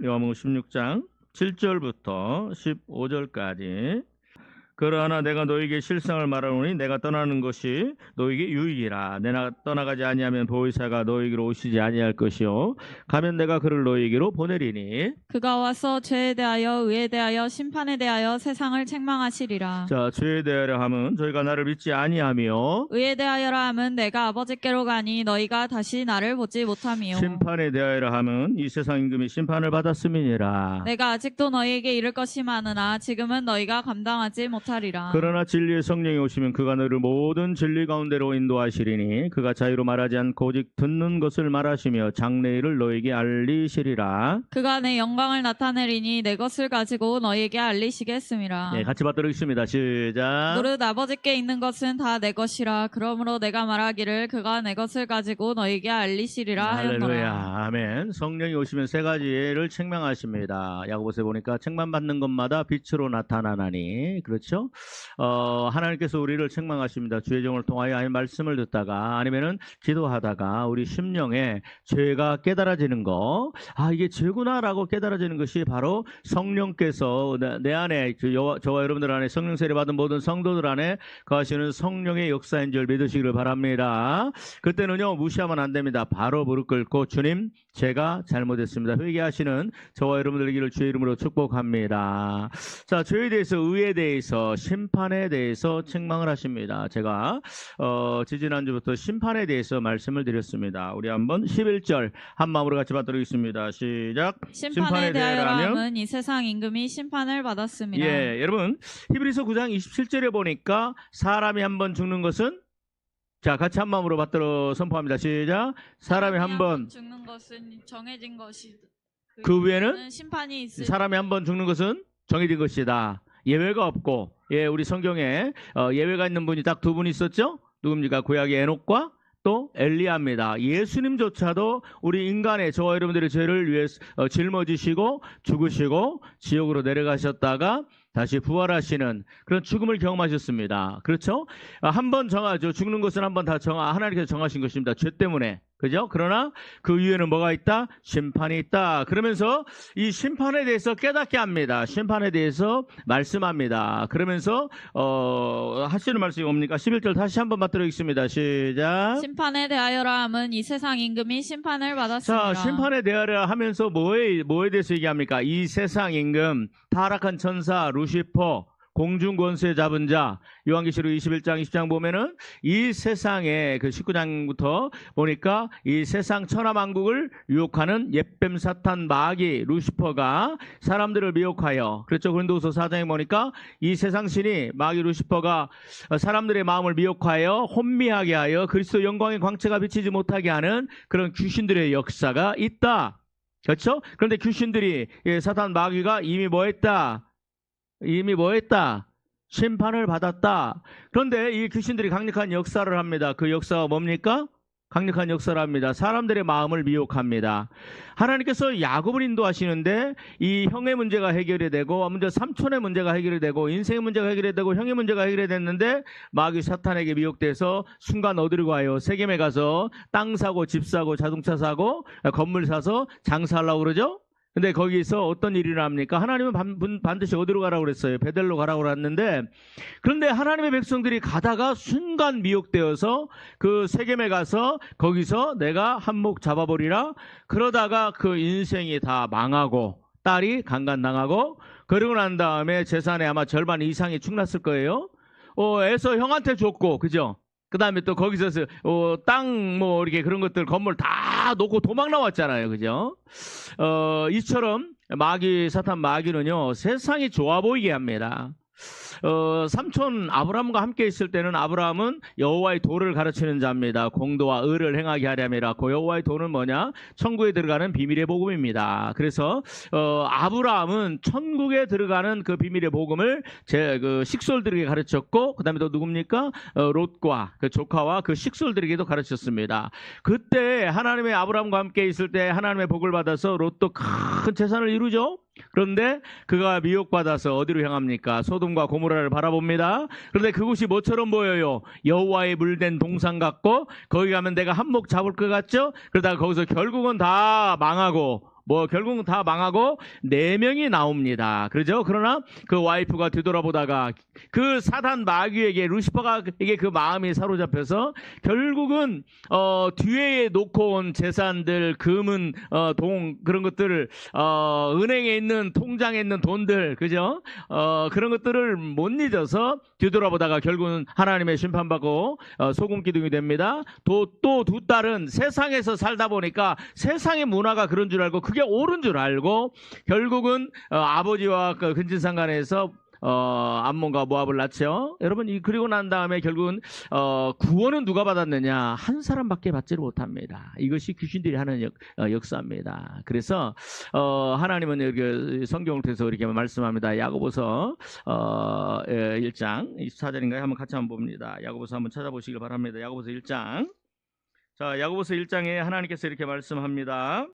요한복음 16장 7절부터 15절까지. 그러나 내가 너에게 실상을 말하노니 내가 떠나는 것이 너에게 유익이라. 내가 떠나가지 아니하면 보혜사가 너에게로 오시지 아니할 것이요 가면 내가 그를 너에게로 보내리니. 그가 와서 죄에 대하여 의에 대하여 심판에 대하여 세상을 책망하시리라. 자, 죄에 대하여 함은 저희가 나를 믿지 아니하며, 의에 대하여라 함은 내가 아버지께로 가니 너희가 다시 나를 보지 못함이요. 심판에 대하여 함은 이 세상 임금이 심판을 받았음이니라. 내가 아직도 너희에게 이를 것이 많으나 지금은 너희가 감당하지 못하리라. 그러나 진리의 성령이 오시면 그가 너를 모든 진리 가운데로 인도하시리니 그가 자유로 말하지 않고 오직 듣는 것을 말하시며 장래일을 너에게 알리시리라. 그가 내 영광을 나타내리니 내 것을 가지고 너희에게 알리시겠음이라. 네, 같이 받도록 있습니다. 시작. 노릇 아버지께 있는 것은 다 내 것이라. 그러므로 내가 말하기를 그가 내 것을 가지고 너희에게 알리시리라 할렐루야. 하였노라. 아멘. 성령이 오시면 세 가지를 책망하십니다. 야고보서에 보니까 책망받는 것마다 빛으로 나타나나니. 그렇죠? 하나님께서 우리를 책망하십니다. 주의 종을 통하여 아니 말씀을 듣다가 아니면은 기도하다가 우리 심령에 죄가 깨달아지는 거, 이게 죄구나라고 깨달아지는 것이 바로 성령께서 내 안에, 저와 여러분들 안에 성령 세례 받은 모든 성도들 안에 거하시는 성령의 역사인 줄 믿으시기를 바랍니다. 그때는요, 무시하면 안 됩니다. 바로 무릎 꿇고 주님, 제가 잘못했습니다. 회개하시는 저와 여러분들 되기를 주의 이름으로 축복합니다. 자, 죄에 대해서, 의에 대해서, 심판에 대해서 책망을 하십니다. 제가 지지난주부터 심판에 대해서 말씀을 드렸습니다. 우리 한번 11절 한 마음으로 같이 받도록 하겠습니다. 시작. 심판에 대하여라 함은 이 세상 임금이 심판을 받았습니다. 예, 여러분 히브리서 9장 27절에 보니까 사람이 한 번 죽는 것은, 자, 같이 한 마음으로 받들어 선포합니다. 시작. 사람이 한 번 죽는 것은 정해진 것이, 그 위에는 심판이 있을. 사람이 한 번 죽는 것은 정해진 것이다. 예외가 없고, 우리 성경에 예외가 있는 분이 딱 두 분 있었죠? 누굽니까? 구약의 에녹과 또 엘리야입니다. 예수님조차도 우리 인간의, 저와 여러분들의 죄를 위해 짊어지시고 죽으시고 지옥으로 내려가셨다가 다시 부활하시는 그런 죽음을 경험하셨습니다. 그렇죠? 한 번 정하죠. 죽는 것은 한 번 다 하나님께서 정하신 것입니다. 죄 때문에. 그죠? 그러나 그 위에는 뭐가 있다? 심판이 있다. 그러면서 이 심판에 대해서 깨닫게 합니다. 심판에 대해서 말씀합니다. 그러면서 하시는 말씀이 뭡니까? 11절 다시 한번 받도록 있습니다. 시작. 심판에 대하여라 함은 이 세상 임금이 심판을 받았습니다. 자, 심판에 대하여 하면서 뭐에 대해서 얘기합니까? 이 세상 임금, 타락한 천사 루시퍼, 공중 권세 잡은 자. 요한계시록 21장 20장 보면은 이 세상에 그 19장부터 보니까 이 세상 천하만국을 유혹하는 옛뱀 사탄 마귀 루시퍼가 사람들을 미혹하여, 그렇죠? 고린도후서 4장에 보니까 이 세상 신이 마귀 루시퍼가 사람들의 마음을 미혹하여 혼미하게 하여 그리스도 영광의 광채가 비치지 못하게 하는 그런 귀신들의 역사가 있다. 그렇죠? 그런데 귀신들이, 사탄 마귀가 이미 뭐 했다? 심판을 받았다. 그런데 이 귀신들이 강력한 역사를 합니다. 그 역사가 뭡니까? 강력한 역사를 합니다. 사람들의 마음을 미혹합니다. 하나님께서 야곱을 인도하시는데 이 형의 문제가 해결이 되고, 먼저 삼촌의 문제가 해결이 되고, 인생의 문제가 해결이 되고, 형의 문제가 해결이 됐는데 마귀 사탄에게 미혹돼서 순간 어디로 가요? 세겜에 가서 땅 사고 집 사고 자동차 사고 건물 사서 장사하려고 그러죠? 근데 거기서 어떤 일이 일어납니까? 하나님은 반드시 어디로 가라고 그랬어요? 베델로 가라고 그랬는데, 그런데 하나님의 백성들이 가다가 순간 미혹되어서 그 세겜에 가서 거기서 내가 한몫 잡아버리라. 그러다가 그 인생이 다 망하고 딸이 강간당하고, 그러고 난 다음에 재산의 아마 절반 이상이 축났을 거예요. 에서 형한테 줬고, 그죠? 그 다음에 또 거기서 땅 이렇게 그런 것들 건물 다 놓고 도망 나왔잖아요. 그죠? 이처럼 사탄 마귀는요, 세상이 좋아 보이게 합니다. 삼촌 아브라함과 함께 있을 때는 아브라함은 여호와의 도를 가르치는 자입니다. 공도와 의를 행하게 하려니라. 그 여호와의 도는 뭐냐? 천국에 들어가는 비밀의 복음입니다. 그래서 아브라함은 천국에 들어가는 그 비밀의 복음을 그 식솔들에게 가르쳤고, 그 다음에 또 누굽니까? 롯과 그 조카와 그 식솔들에게도 가르쳤습니다. 그때 하나님의 아브라함과 함께 있을 때 하나님의 복을 받아서 롯도 큰 재산을 이루죠. 그런데 그가 미혹받아서 어디로 향합니까? 소돔과 고모라를 바라봅니다. 그런데 그곳이 뭐처럼 보여요? 여호와의 물된 동산 같고, 거기 가면 내가 한몫 잡을 것 같죠? 그러다가 거기서 결국은 다 망하고 뭐 결국은 다 망하고 4명이 나옵니다. 그러죠? 그러나 그 와이프가 뒤돌아보다가 그 사단 마귀에게 루시퍼가에게 그 마음이 사로잡혀서 결국은 뒤에 놓고 온 재산들, 금은 동 그런 것들을 은행에 있는 통장에 있는 돈들, 그죠? 그런 것들을 못 잊어서 뒤돌아보다가 결국은 하나님의 심판받고 소금 기둥이 됩니다. 또 두 딸은 세상에서 살다 보니까 세상의 문화가 그런 줄 알고 그게 옳은 줄 알고 결국은 아버지와 그 근친상간에서 암몬과 모압을 낳죠. 여러분 그리고 난 다음에 결국은 구원은 누가 받았느냐? 한 사람밖에 받지를 못합니다. 이것이 귀신들이 하는 역사입니다. 그래서 하나님은 여기 성경을 통해서 이렇게 말씀합니다. 야고보서 1장 24절인가요? 한번 같이 한번 봅니다. 야고보서 한번 찾아보시길 바랍니다. 야고보서 1장. 자, 야고보서 1장에 하나님께서 이렇게 말씀합니다.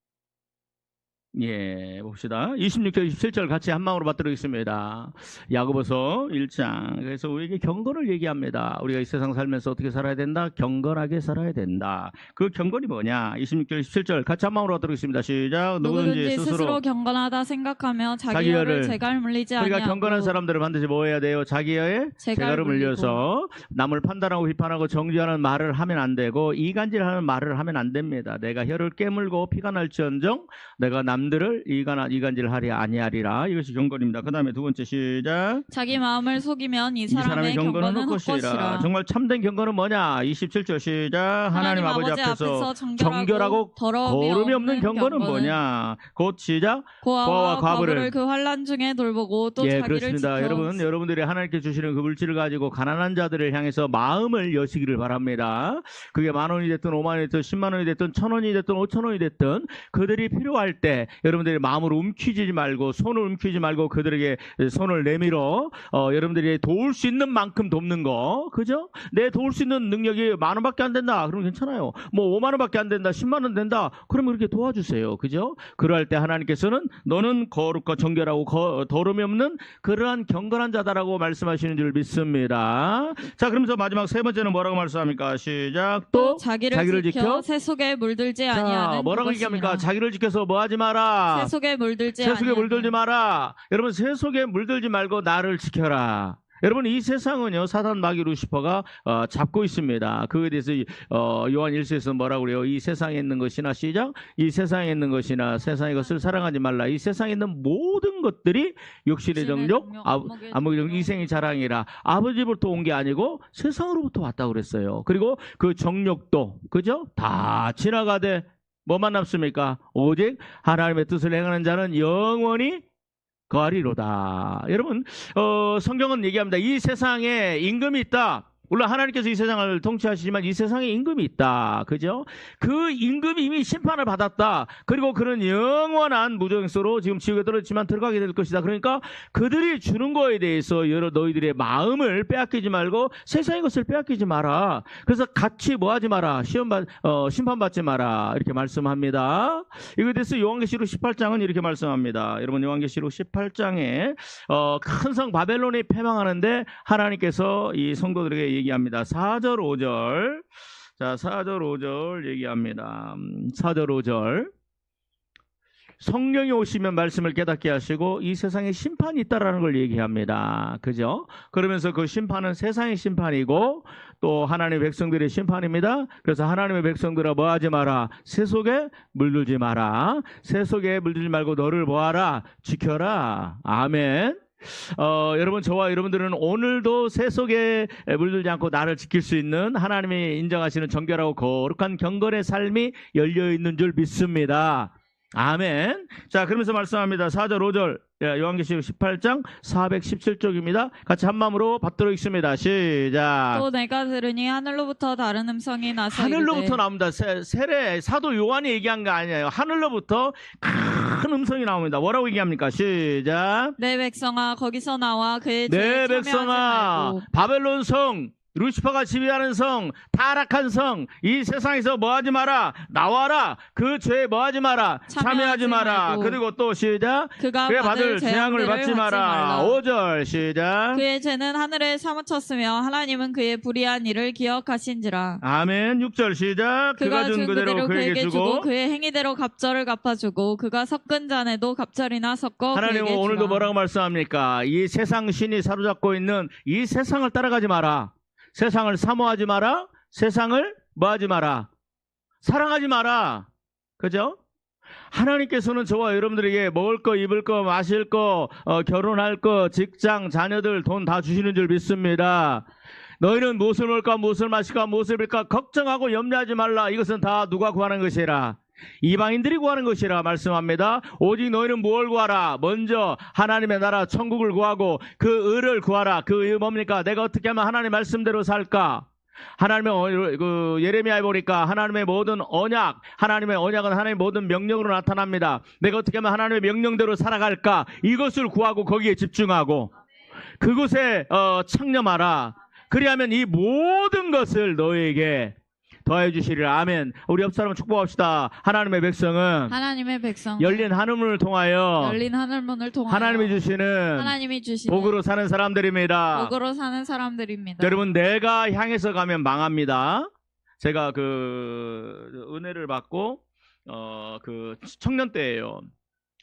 예, 봅시다. 26절, 27절 같이 한 마음으로 받들겠습니다. 야고보서 1장. 그래서 우리에게 경건을 얘기합니다. 우리가 이 세상 살면서 어떻게 살아야 된다? 경건하게 살아야 된다. 그 경건이 뭐냐? 26절, 27절 같이 한 마음으로 받들겠습니다. 시작. 누구든지 스스로 경건하다 생각하며 자기 혀를 재갈 물리지 아니하고. 그러니까 경건한 사람들은 반드시 뭐 해야 돼요? 자기 혀에 재갈을 물려서 남을 판단하고 비판하고 정죄하는 말을 하면 안 되고 이간질하는 말을 하면 안 됩니다. 내가 혀를 깨물고 피가 날지언정 내가 남들을 이간질하리 아니하리라. 이것이 경건입니다. 그 다음에 두 번째 시작. 자기 마음을 속이면 이 사람의 경건은 헛것이라. 정말 참된 경건은 뭐냐? 27절 시작. 하나님 아버지 앞에서 정결하고 거름이 없는 경건은 뭐냐? 곧 시작. 고아와 과부를 그 환난 중에 돌보고 또 예, 자기를 그렇습니다. 지켜. 여러분들이 하나님께 주시는 그 물질을 가지고 가난한 자들을 향해서 마음을 여시기를 바랍니다. 그게 10,000원이 됐든 50,000원이 됐든 100,000원이 됐든 1,000원이 됐든 5,000원이 됐든 그들이 필요할 때 여러분들이 마음을 움켜쥐지 말고 손을 움켜쥐지 말고 그들에게 손을 내밀어 여러분들이 도울 수 있는 만큼 돕는 거, 그죠? 내 도울 수 있는 능력이 10,000원밖에 안 된다. 그러면 괜찮아요. 뭐 50,000원밖에 안 된다, 100,000원 된다. 그러면 그렇게 도와주세요, 그죠? 그럴 때 하나님께서는 너는 거룩과 정결하고 더러움이 없는 그러한 경건한 자다라고 말씀하시는 줄 믿습니다. 자, 그러면서 마지막 세 번째는 뭐라고 말씀합니까? 시작. 또 자기를 지켜 새 속에 물들지 아니하는. 자, 뭐라고 얘기합니까? 자기를 지켜서 뭐 하지 마라. 새 속에 물들지 마라. 여러분, 새 속에 물들지 말고 나를 지켜라. 여러분, 이 세상은요, 사단 마귀 루시퍼가 잡고 있습니다. 그에 대해서 요한 1서에서 뭐라고 그래요? 이 세상에 있는 것이나 시작. 이 세상에 있는 것이나 세상의 것을 사랑하지 말라. 이 세상에 있는 모든 것들이 육신의 정욕, 안목의 정욕, 이생의 자랑이라. 아버지부터 온 게 아니고 세상으로부터 왔다고 그랬어요. 그리고 그 정욕도, 그죠? 다 지나가되 뭐만 남습니까? 오직 하나님의 뜻을 행하는 자는 영원히 거하리로다. 여러분, 성경은 얘기합니다. 이 세상에 임금이 있다. 물론 하나님께서 이 세상을 통치하시지만 이 세상에 임금이 있다. 그죠? 그 임금이 이미 심판을 받았다. 그리고 그는 영원한 무정서로 지금 지옥에 떨어졌지만 들어가게 될 것이다. 그러니까 그들이 주는 거에 대해서 너희들의 마음을 빼앗기지 말고 세상의 것을 빼앗기지 마라. 그래서 같이 뭐 하지 마라. 심판받지 마라. 이렇게 말씀합니다. 이거에 대해서 요한계시록 18장은 이렇게 말씀합니다. 여러분, 요한계시록 18장에 큰 성 바벨론이 패망하는데 하나님께서 이 성도들에게 얘기합니다. 4절 5절. 자, 4절 5절 얘기합니다. 4절 5절. 성령이 오시면 말씀을 깨닫게 하시고 이 세상에 심판이 있다라는 걸 얘기합니다. 그죠? 그러면서 그 심판은 세상의 심판이고 또 하나님의 백성들의 심판입니다. 그래서 하나님의 백성들아 뭐 하지 마라. 새 속에 물들지 마라. 새 속에 물들지 말고 너를 뭐하라. 지켜라. 아멘. 여러분, 저와 여러분들은 오늘도 새 속에 물들지 않고 나를 지킬 수 있는 하나님이 인정하시는 정결하고 거룩한 경건의 삶이 열려있는 줄 믿습니다. 아멘. 자, 그러면서 말씀합니다. 4절 5절 요한계시록 18장 417쪽입니다. 같이 한 마음으로 받들어 읽습니다. 시작. 또 내가 들으니 하늘로부터 다른 음성이 나서 하늘로부터 나옵니다. 세례 사도 요한이 얘기한 거 아니에요. 하늘로부터 큰 음성이 나옵니다. 뭐라고 얘기합니까? 시작. 내 백성아 거기서 나와 그의 내 죄에 백성아 참여하지 말고 바벨론 성 루시퍼가 지배하는 성, 타락한 성, 이 세상에서 뭐하지 마라, 나와라, 그 죄에 뭐하지 마라, 참여하지 마라. 말고. 그리고 또 시작, 그가 그에 받을 재앙을 받지 마라. 5절 시작. 그의 죄는 하늘에 사무쳤으며 하나님은 그의 불의한 일을 기억하신지라. 아멘. 6절 시작. 그가 준 그대로 그에게 주고 그 그의 행위대로 갑절을 갚아주고 그가 섞은 잔에도 갑절이나 섞어 하나님은 그에게 오늘도 주라. 뭐라고 말씀합니까? 이 세상 신이 사로잡고 있는 이 세상을 따라가지 마라. 세상을 사모하지 마라. 세상을 뭐하지 마라. 사랑하지 마라. 그죠? 하나님께서는 저와 여러분들에게 먹을 거, 입을 거, 마실 거, 결혼할 거, 직장, 자녀들, 돈 다 주시는 줄 믿습니다. 너희는 무엇을 먹을까, 무엇을 마실까, 무엇을 입을까 걱정하고 염려하지 말라. 이것은 다 누가 구하는 것이라? 이방인들이 구하는 것이라 말씀합니다. 오직 너희는 무엇을 구하라? 먼저 하나님의 나라 천국을 구하고 그 의를 구하라. 그 의 뭡니까? 내가 어떻게 하면 하나님 말씀대로 살까? 하나님의 그 예레미야에 보니까 하나님의 모든 언약, 하나님의 언약은 하나님의 모든 명령으로 나타납니다. 내가 어떻게 하면 하나님의 명령대로 살아갈까? 이것을 구하고 거기에 집중하고 그곳에 창념하라. 그리하면 이 모든 것을 너에게 더해 주시리라. 아멘. 우리 옆 사람 축복합시다. 하나님의 백성은 열린 하늘문을 통하여 하나님이 주시는 복으로 사는 사람들입니다. 여러분, 내가 향해서 가면 망합니다. 제가 그 은혜를 받고 그 청년 때예요.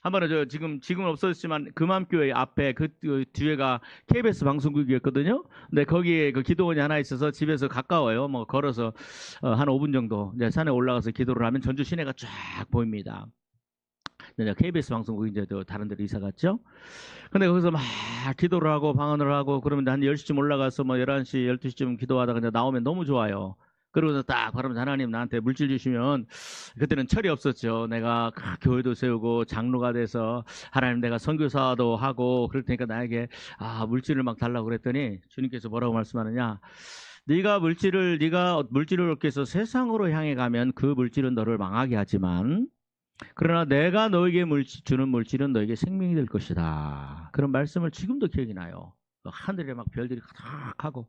한 번은 지금은 없어졌지만 금암교회 앞에 그 뒤에가 KBS 방송국이었거든요. 근데 거기에 그 기도원이 하나 있어서 집에서 가까워요. 뭐 걸어서 한 5분 정도 이제 산에 올라가서 기도를 하면 전주 시내가 쫙 보입니다. 이제 KBS 방송국 이제 다른 데로 이사 갔죠. 근데 거기서 막 기도를 하고 방언을 하고 그러면 한 10시쯤 올라가서 뭐 11시, 12시쯤 기도하다가 이제 나오면 너무 좋아요. 그러고서 딱 바라면서 하나님 나한테 물질 주시면, 그때는 철이 없었죠. 내가 교회도 세우고 장로가 돼서 하나님 내가 선교사도 하고 그럴 테니까 나에게 물질을 막 달라고 그랬더니 주님께서 뭐라고 말씀하느냐, 네가 물질을 얻기 위해서 세상으로 향해 가면 그 물질은 너를 망하게 하지만 그러나 내가 너에게 주는 물질은 너에게 생명이 될 것이다. 그런 말씀을 지금도 기억이 나요. 하늘에 막 별들이 가득하고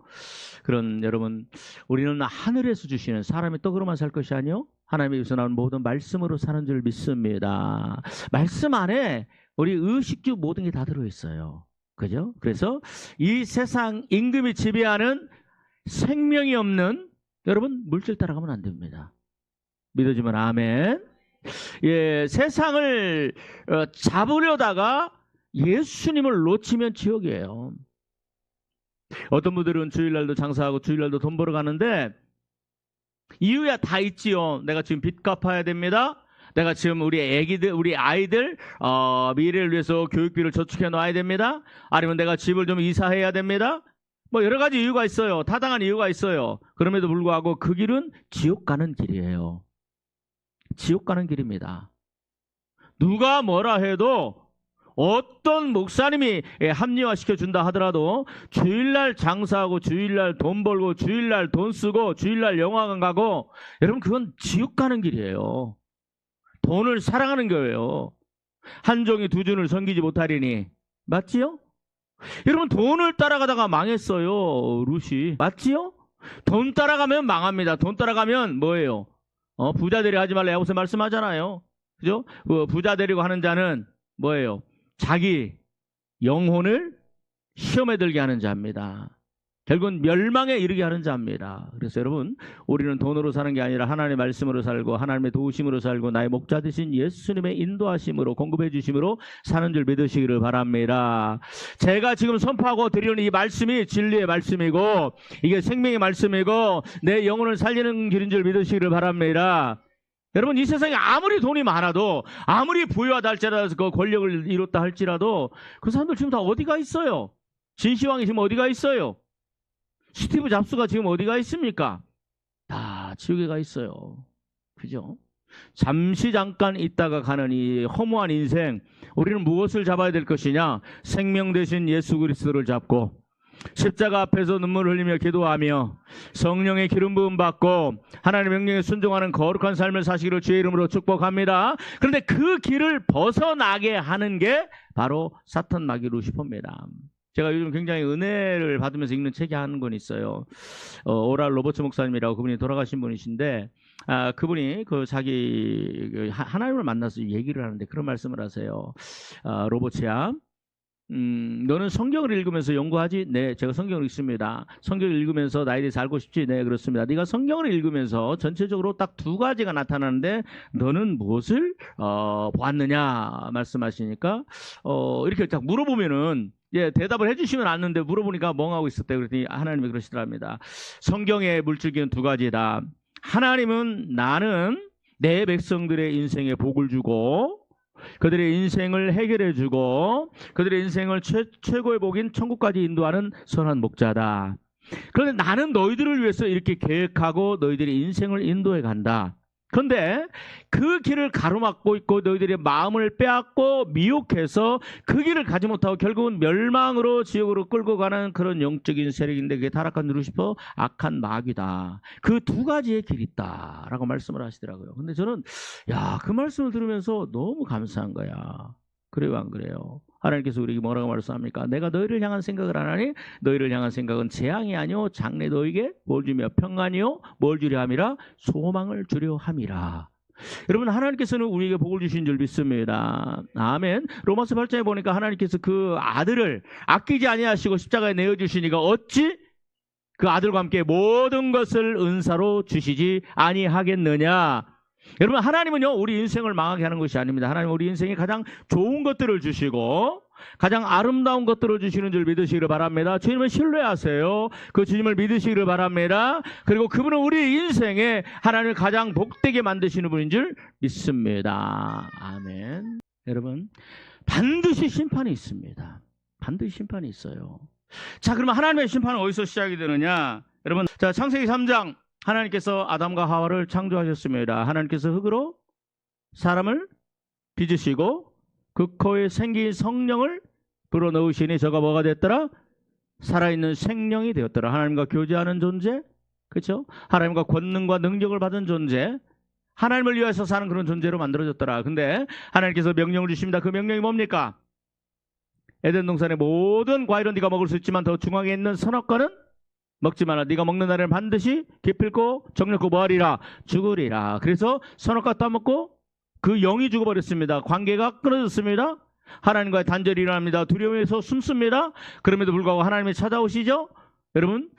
그런, 여러분, 우리는 하늘에서 주시는, 사람이 떡으로만 살 것이 아니요 하나님의 입에서 나오는 모든 말씀으로 사는 줄 믿습니다. 말씀 안에 우리 의식주 모든 게 다 들어있어요. 그죠? 그래서 이 세상 임금이 지배하는 생명이 없는, 여러분, 물질 따라가면 안 됩니다. 믿어주면 아멘. 예, 세상을 잡으려다가 예수님을 놓치면 지옥이에요. 어떤 분들은 주일날도 장사하고 주일날도 돈 벌어 가는데 이유야 다 있지요. 내가 지금 빚 갚아야 됩니다. 내가 지금 우리 아이들 미래를 위해서 교육비를 저축해 놔야 됩니다. 아니면 내가 집을 좀 이사해야 됩니다. 뭐 여러 가지 이유가 있어요. 타당한 이유가 있어요. 그럼에도 불구하고 그 길은 지옥 가는 길이에요. 지옥 가는 길입니다. 누가 뭐라 해도, 어떤 목사님이 합리화시켜 준다 하더라도 주일날 장사하고 주일날 돈 벌고 주일날 돈 쓰고 주일날 영화관 가고, 여러분, 그건 지옥 가는 길이에요. 돈을 사랑하는 거예요. 한 종이 두 준을 섬기지 못하리니. 맞지요? 여러분, 돈을 따라가다가 망했어요. 룻이. 맞지요? 돈 따라가면 망합니다. 돈 따라가면 뭐예요? 부자 되려 하지 말라 야고보서 말씀하잖아요. 그죠? 부자 되려고 하는 자는 뭐예요? 자기 영혼을 시험에 들게 하는 자입니다. 결국은 멸망에 이르게 하는 자입니다. 그래서 여러분, 우리는 돈으로 사는 게 아니라 하나님의 말씀으로 살고 하나님의 도우심으로 살고 나의 목자 되신 예수님의 인도하심으로, 공급해 주심으로 사는 줄 믿으시기를 바랍니다. 제가 지금 선포하고 드리는 이 말씀이 진리의 말씀이고 이게 생명의 말씀이고 내 영혼을 살리는 길인 줄 믿으시기를 바랍니다. 여러분, 이 세상에 아무리 돈이 많아도, 아무리 부유하다 할지라도, 그 권력을 이뤘다 할지라도 그 사람들 지금 다 어디가 있어요? 진시황이 지금 어디가 있어요? 스티브 잡스가 지금 어디가 있습니까? 다 지옥에 가 있어요. 그죠? 잠깐 있다가 가는 이 허무한 인생, 우리는 무엇을 잡아야 될 것이냐? 생명 되신 예수 그리스도를 잡고 십자가 앞에서 눈물을 흘리며 기도하며 성령의 기름 부음 받고 하나님의 명령에 순종하는 거룩한 삶을 사시기를 주의 이름으로 축복합니다. 그런데 그 길을 벗어나게 하는 게 바로 사탄 마귀 루시퍼입니다. 제가 요즘 굉장히 은혜를 받으면서 읽는 책이 한 권 있어요. 오랄 로버츠 목사님이라고 그분이 돌아가신 분이신데, 그분이 그 자기 하나님을 만나서 얘기를 하는데 그런 말씀을 하세요. 로버츠야, 너는 성경을 읽으면서 연구하지? 네, 제가 성경을 읽습니다. 성경을 읽으면서 나에 대해서 알고 싶지? 네, 그렇습니다. 네가 성경을 읽으면서 전체적으로 딱 두 가지가 나타나는데 너는 무엇을 보았느냐 말씀하시니까 이렇게 딱 물어보면은 대답을 해주시면 않는데 물어보니까 멍하고 있었대요. 그랬더니 하나님이 그러시더랍니다. 성경의 물줄기는 두 가지다. 하나님은 나는 내 백성들의 인생에 복을 주고 그들의 인생을 해결해주고 그들의 인생을 최고의 복인 천국까지 인도하는 선한 목자다. 그런데 나는 너희들을 위해서 이렇게 계획하고 너희들의 인생을 인도해 간다. 그런데 그 길을 가로막고 있고 너희들의 마음을 빼앗고 미혹해서 그 길을 가지 못하고 결국은 멸망으로 지옥으로 끌고 가는 그런 영적인 세력인데 그게 타락한 루시퍼 악한 마귀다. 그 두 가지의 길이 있다라고 말씀을 하시더라고요. 근데 저는 그 말씀을 들으면서 너무 감사한 거야. 그래요, 안 그래요? 하나님께서 우리에게 뭐라고 말씀합니까? 내가 너희를 향한 생각을 안 하니 너희를 향한 생각은 재앙이 아니요 장래 너희에게 뭘 주며 평안이요 뭘 주려 함이라 소망을 주려 함이라. 여러분, 하나님께서는 우리에게 복을 주신 줄 믿습니다. 아멘. 로마서 8장에 보니까 하나님께서 그 아들을 아끼지 아니하시고 십자가에 내어주시니까 어찌 그 아들과 함께 모든 것을 은사로 주시지 아니하겠느냐. 여러분, 하나님은요 우리 인생을 망하게 하는 것이 아닙니다. 하나님은 우리 인생에 가장 좋은 것들을 주시고 가장 아름다운 것들을 주시는 줄 믿으시기를 바랍니다. 주님을 신뢰하세요. 그 주님을 믿으시기를 바랍니다. 그리고 그분은 우리 인생에 하나님을 가장 복되게 만드시는 분인 줄 믿습니다. 아멘. 여러분, 반드시 심판이 있습니다. 반드시 심판이 있어요. 자, 그러면 하나님의 심판은 어디서 시작이 되느냐? 여러분, 자, 창세기 3장 하나님께서 아담과 하와를 창조하셨습니다. 하나님께서 흙으로 사람을 빚으시고 그 코에 생긴 성령을 불어넣으시니 저가 뭐가 됐더라? 살아있는 생명이 되었더라. 하나님과 교제하는 존재, 그렇죠? 하나님과 권능과 능력을 받은 존재, 하나님을 위해서 사는 그런 존재로 만들어졌더라. 근데 하나님께서 명령을 주십니다. 그 명령이 뭡니까? 에덴 동산의 모든 과일은 네가 먹을 수 있지만 더 중앙에 있는 선악과는 먹지 마라. 네가 먹는 날에는 반드시 기필코 정력고 뭐하리라? 죽으리라. 그래서 선악과 따먹고 그 영이 죽어버렸습니다. 관계가 끊어졌습니다. 하나님과의 단절이 일어납니다. 두려움에서 숨습니다. 그럼에도 불구하고 하나님이 찾아오시죠. 여러분,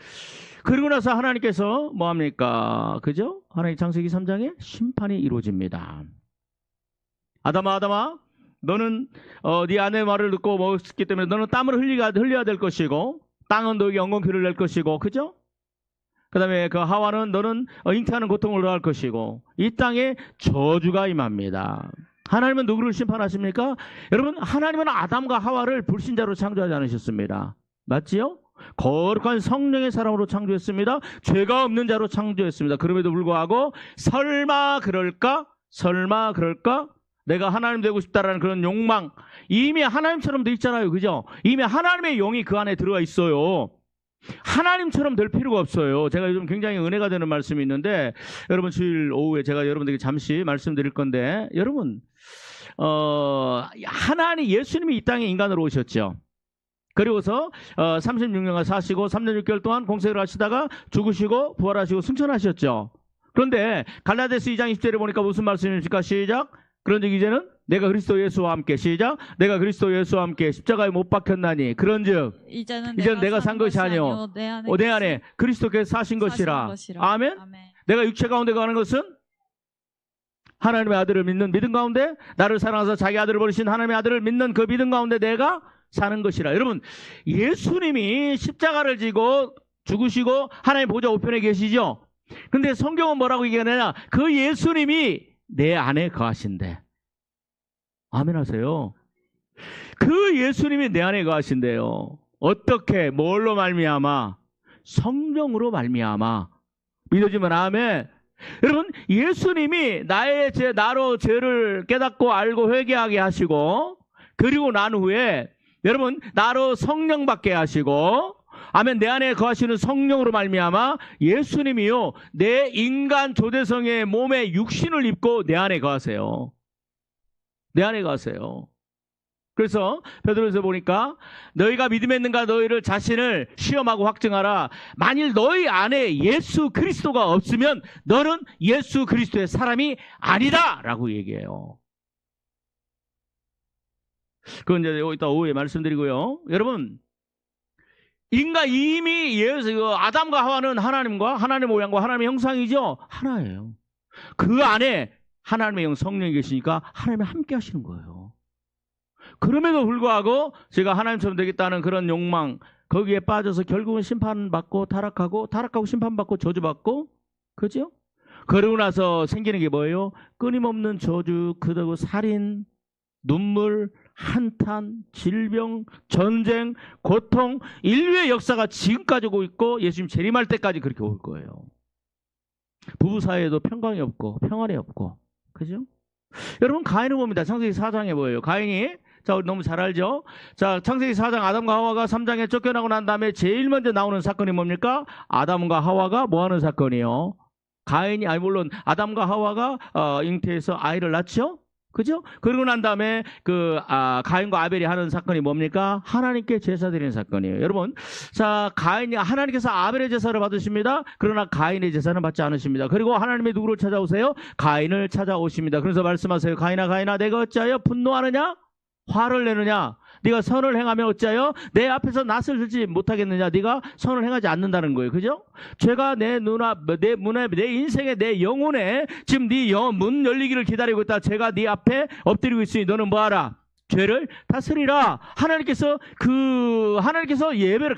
그리고 나서 하나님께서 뭐합니까? 그죠? 하나님 창세기 3장에 심판이 이루어집니다. 아담아 너는 네 아내의 말을 듣고 먹었기 때문에 너는 땀을 흘려야 될 것이고 땅은 너에게 엉겅퀴를 낼 것이고, 그죠? 그 다음에 그 하와는 너는 잉태하는 고통을 당할 것이고 이 땅에 저주가 임합니다. 하나님은 누구를 심판하십니까? 여러분, 하나님은 아담과 하와를 불신자로 창조하지 않으셨습니다. 맞지요? 거룩한 성령의 사람으로 창조했습니다. 죄가 없는 자로 창조했습니다. 그럼에도 불구하고 설마 그럴까? 내가 하나님 되고 싶다라는 그런 욕망, 이미 하나님처럼 돼 있잖아요. 그죠? 이미 하나님의 영이 그 안에 들어가 있어요. 하나님처럼 될 필요가 없어요. 제가 요즘 굉장히 은혜가 되는 말씀이 있는데, 여러분 주일 오후에 제가 여러분들에게 잠시 말씀드릴 건데, 여러분 하나님 예수님이 이 땅에 인간으로 오셨죠. 그리고서 36년간 사시고 3년 6개월 동안 공생을 하시다가 죽으시고 부활하시고 승천하셨죠. 그런데 갈라디아서 2장 20절에 보니까 무슨 말씀입니까? 시작. 그런즉 이제는 내가 그리스도 예수와 함께, 시작. 내가 그리스도 예수와 함께 십자가에 못 박혔나니 그런즉 이제는 내가 산 것이 아니요 내 안에 그리스도께서 사신 것이라. 아멘. 내가 육체 가운데 가는 것은 하나님의 아들을 믿는 믿음 가운데, 나를 사랑하사 자기 아들을 버리신 하나님의 아들을 믿는 그 믿음 가운데 내가 사는 것이라. 여러분, 예수님이 십자가를 지고 죽으시고 하나님 보좌 우편에 계시죠. 근데 성경은 뭐라고 얘기하느냐? 그 예수님이 내 안에 거하신대. 아멘 하세요. 그 예수님이 내 안에 거하신대요. 어떻게? 뭘로 말미암아? 성령으로 말미암아. 믿어지면 아멘. 여러분, 예수님이 나로 죄를 깨닫고 알고 회개하게 하시고, 그리고 난 후에 여러분 나로 성령 받게 하시고, 아멘, 내 안에 거하시는 성령으로 말미암아 예수님이요 내 인간 조대성의 몸에 육신을 입고 내 안에 거하세요. 내 안에 거하세요. 그래서 베드로에서 보니까 너희가 믿음에 있는가 너희를 자신을 시험하고 확증하라. 만일 너희 안에 예수 그리스도가 없으면 너는 예수 그리스도의 사람이 아니다 라고 얘기해요. 그건 이제 이따 오후에 말씀드리고요. 여러분, 이미 아담과 하와는 하나님의 모양과 하나님의 형상이죠. 하나예요. 그 안에 하나님의 영 성령이 계시니까 하나님이 함께 하시는 거예요. 그럼에도 불구하고 제가 하나님처럼 되겠다는 그런 욕망, 거기에 빠져서 결국은 심판받고 타락하고 심판받고 저주받고, 그죠? 그러고 나서 생기는 게 뭐예요? 끊임없는 저주, 그리고 살인, 눈물, 한탄, 질병, 전쟁, 고통, 인류의 역사가 지금까지 오고 있고 예수님 재림할 때까지 그렇게 올 거예요. 부부 사이에도 평강이 없고 평안이 없고, 그죠? 여러분, 가인을 봅니다. 창세기 4장에 뭐예요? 가인이, 자, 우리 너무 잘 알죠? 자, 창세기 4장 아담과 하와가 3장에 쫓겨나고 난 다음에 제일 먼저 나오는 사건이 뭡니까? 아담과 하와가 뭐 하는 사건이요? 가인이, 물론 아담과 하와가 잉태해서 아이를 낳죠? 그죠? 그러고 난 다음에 가인과 아벨이 하는 사건이 뭡니까? 하나님께 제사 드리는 사건이에요. 여러분, 자, 하나님께서 아벨의 제사를 받으십니다. 그러나 가인의 제사는 받지 않으십니다. 그리고 하나님이 누구를 찾아오세요? 가인을 찾아오십니다. 그래서 말씀하세요. 가인아, 내가 어찌하여 분노하느냐? 화를 내느냐? 네가 선을 행하면 어찌하여 내 앞에서 낯을 들지 못하겠느냐? 네가 선을 행하지 않는다는 거예요. 그죠? 죄가 내 인생에, 내 영혼에 지금 네 문 열리기를 기다리고 있다. 죄가 네 앞에 엎드리고 있으니 너는 뭐하라? 죄를 다스리라. 하나님께서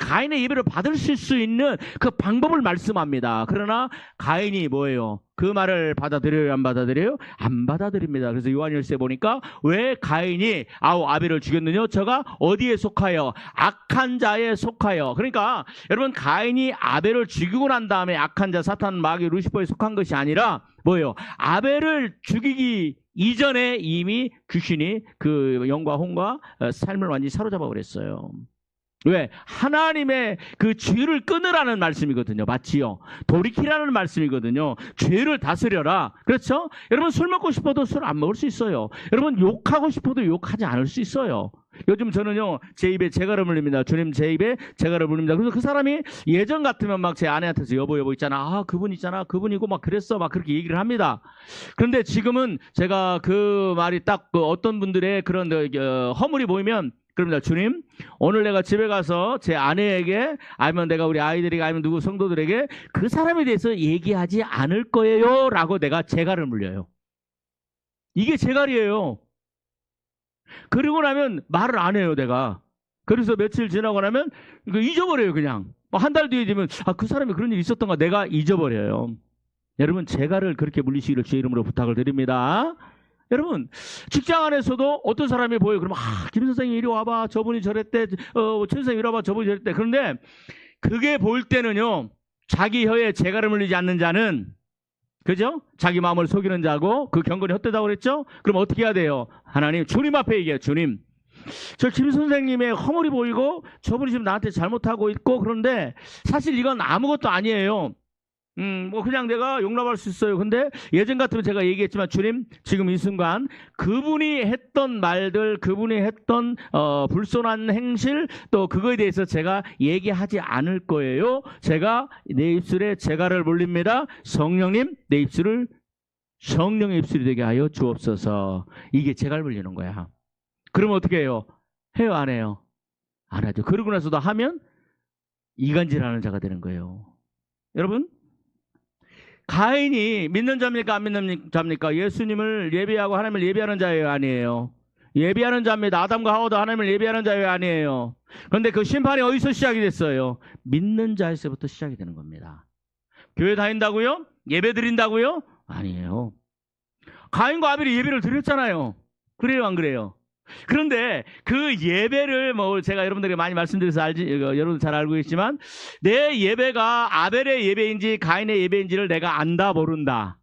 가인의 예배를 받으실 수 있는 그 방법을 말씀합니다. 그러나 가인이 뭐예요? 그 말을 받아들여요? 안 받아들여요? 안 받아들입니다. 그래서 요한일서에 보니까 왜 가인이 아벨을 죽였느냐? 저가 어디에 속하여? 악한 자에 속하여. 그러니까 여러분, 가인이 아벨을 죽이고 난 다음에 악한 자, 사탄, 마귀, 루시퍼에 속한 것이 아니라 뭐예요? 아벨을 죽이기 이전에 이미 귀신이 그 영과 혼과 삶을 완전히 사로잡아 버렸어요. 왜? 하나님의 그 죄를 끊으라는 말씀이거든요. 맞지요? 돌이키라는 말씀이거든요. 죄를 다스려라. 그렇죠? 여러분, 술 먹고 싶어도 술 안 먹을 수 있어요. 여러분, 욕하고 싶어도 욕하지 않을 수 있어요. 요즘 저는요, 제 입에 재갈을 물립니다. 주님, 제 입에 재갈을 물립니다. 그래서 그 사람이 예전 같으면 막 제 아내한테서 여보 있잖아. 그분 있잖아. 그분이고 막 그랬어. 막 그렇게 얘기를 합니다. 그런데 지금은 제가 그 말이 딱 어떤 분들의 그런 허물이 보이면 그럽니다. 주님, 오늘 내가 집에 가서 제 아내에게, 아니면 내가 우리 아이들에게, 아니면 누구 성도들에게 그 사람에 대해서 얘기하지 않을 거예요 라고 내가 재갈을 물려요. 이게 재갈이에요. 그러고 나면 말을 안 해요, 내가. 그래서 며칠 지나고 나면 잊어버려요, 그냥. 한 달 뒤에 되면 그 사람이 그런 일이 있었던가 내가 잊어버려요. 여러분, 재갈을 그렇게 물리시기를 주의 이름으로 부탁을 드립니다. 여러분, 직장 안에서도 어떤 사람이 보여요. 그러면 김 선생님 이리 와봐. 저분이 저랬대. 최 선생님 이리 와봐. 저분이 저랬대. 그런데 그게 보일 때는요, 자기 혀에 재갈을 물리지 않는 자는, 그죠? 자기 마음을 속이는 자고 그 경건이 헛되다고 그랬죠? 그럼 어떻게 해야 돼요? 하나님, 주님 앞에 얘기해요. 주님, 저 김 선생님의 허물이 보이고 저분이 지금 나한테 잘못하고 있고, 그런데 사실 이건 아무것도 아니에요. 그냥 내가 용납할 수 있어요. 근데 예전 같으면 제가 얘기했지만, 주님, 지금 이 순간 그분이 했던 말들, 그분이 했던 불손한 행실, 또 그거에 대해서 제가 얘기하지 않을 거예요. 제가 내 입술에 재갈을 물립니다. 성령님, 내 입술을 성령의 입술이 되게 하여 주옵소서. 이게 재갈 물리는 거야. 그러면 어떻게 해요? 해요, 안 해요? 안 하죠. 그러고 나서도 하면 이간질하는 자가 되는 거예요. 여러분, 가인이 믿는 자입니까? 안 믿는 자입니까? 예수님을 예배하고 하나님을 예배하는 자예요? 아니에요? 예배하는 자입니다. 아담과 하와도 하나님을 예배하는 자예요? 아니에요? 그런데 그 심판이 어디서 시작이 됐어요? 믿는 자에서부터 시작이 되는 겁니다. 교회 다닌다고요? 예배 드린다고요? 아니에요. 가인과 아벨이 예배를 드렸잖아요. 그래요, 안 그래요? 그런데 그 예배를 제가 여러분들에게 많이 말씀드려서 여러분 잘 알고 계시지만, 내 예배가 아벨의 예배인지 가인의 예배인지를 내가 안다, 모른다?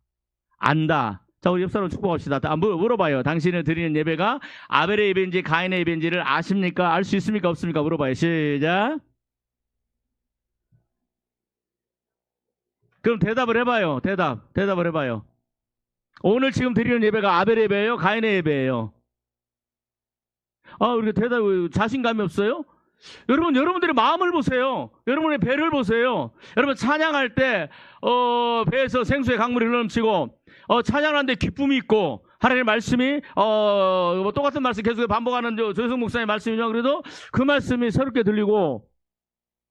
안다. 자, 우리 옆 사람 축복합시다. 물어봐요. 당신을 드리는 예배가 아벨의 예배인지 가인의 예배인지를 아십니까? 알 수 있습니까? 없습니까? 물어봐요. 시작. 그럼 대답을 해봐요. 대답을 해봐요. 오늘 지금 드리는 예배가 아벨의 예배예요? 가인의 예배예요? 우리가 대답, 자신감이 없어요? 여러분, 여러분들의 마음을 보세요. 여러분의 배를 보세요. 여러분, 찬양할 때, 배에서 생수의 강물이 흘러넘치고, 찬양하는데 기쁨이 있고, 하나님의 말씀이, 뭐 똑같은 말씀 계속 반복하는 조성 목사의 말씀이죠. 그래도 그 말씀이 새롭게 들리고,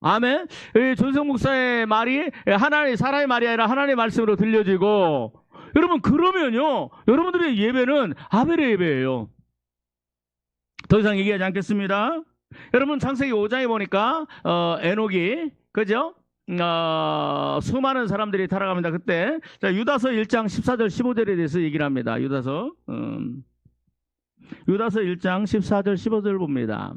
아멘. 조성 목사의 말이 하나님, 사람의 말이 아니라 하나님의 말씀으로 들려지고, 여러분, 그러면요, 여러분들의 예배는 아벨의 예배예요. 더 이상 얘기하지 않겠습니다. 여러분, 창세기 5장에 보니까 에녹이, 그죠? 수많은 사람들이 타락합니다. 그때 자, 유다서 1장 14절 15절에 대해서 얘기를 합니다. 유다서 1장 14절 15절 봅니다.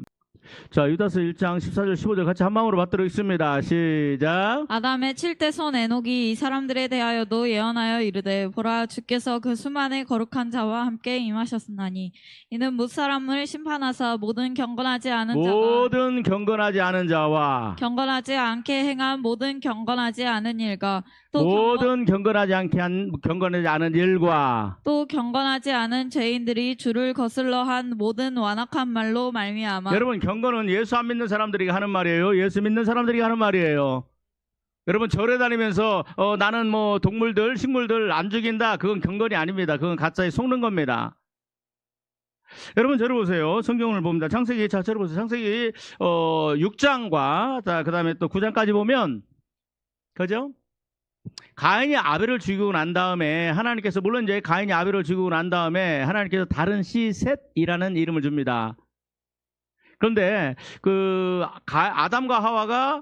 자, 유다서 1장 14절 15절 같이 한 마음으로 받도록 있습니다. 시작. 아담의 7대 손 에녹이 이 사람들에 대하여도 예언하여 이르되 보라 주께서 그 수만의 거룩한 자와 함께 임하셨나니 이는 무사람을 심판하사 모든 경건하지 않은 자와 경건하지 않게 행한 모든 경건하지 않은 일과 또 경건하지 않은 일과 또 경건하지 않은 죄인들이 주를 거슬러 한 모든 완악한 말로 말미암아. 여러분, 경건은 예수 안 믿는 사람들이 하는 말이에요. 예수 믿는 사람들이 하는 말이에요. 여러분, 절에 다니면서 나는 뭐 동물들, 식물들 안 죽인다. 그건 경건이 아닙니다. 그건 가짜에 속는 겁니다. 여러분, 저를 보세요. 성경을 봅니다. 창세기, 자, 저를 보세요. 창세기 6장과 자, 그다음에 또 9장까지 보면, 그죠? 가인이 아벨을 죽이고 난 다음에 하나님께서, 물론 이제 가인이 아벨을 죽이고 난 다음에 하나님께서 다른 씨 셋이라는 이름을 줍니다. 그런데 아담과 하와가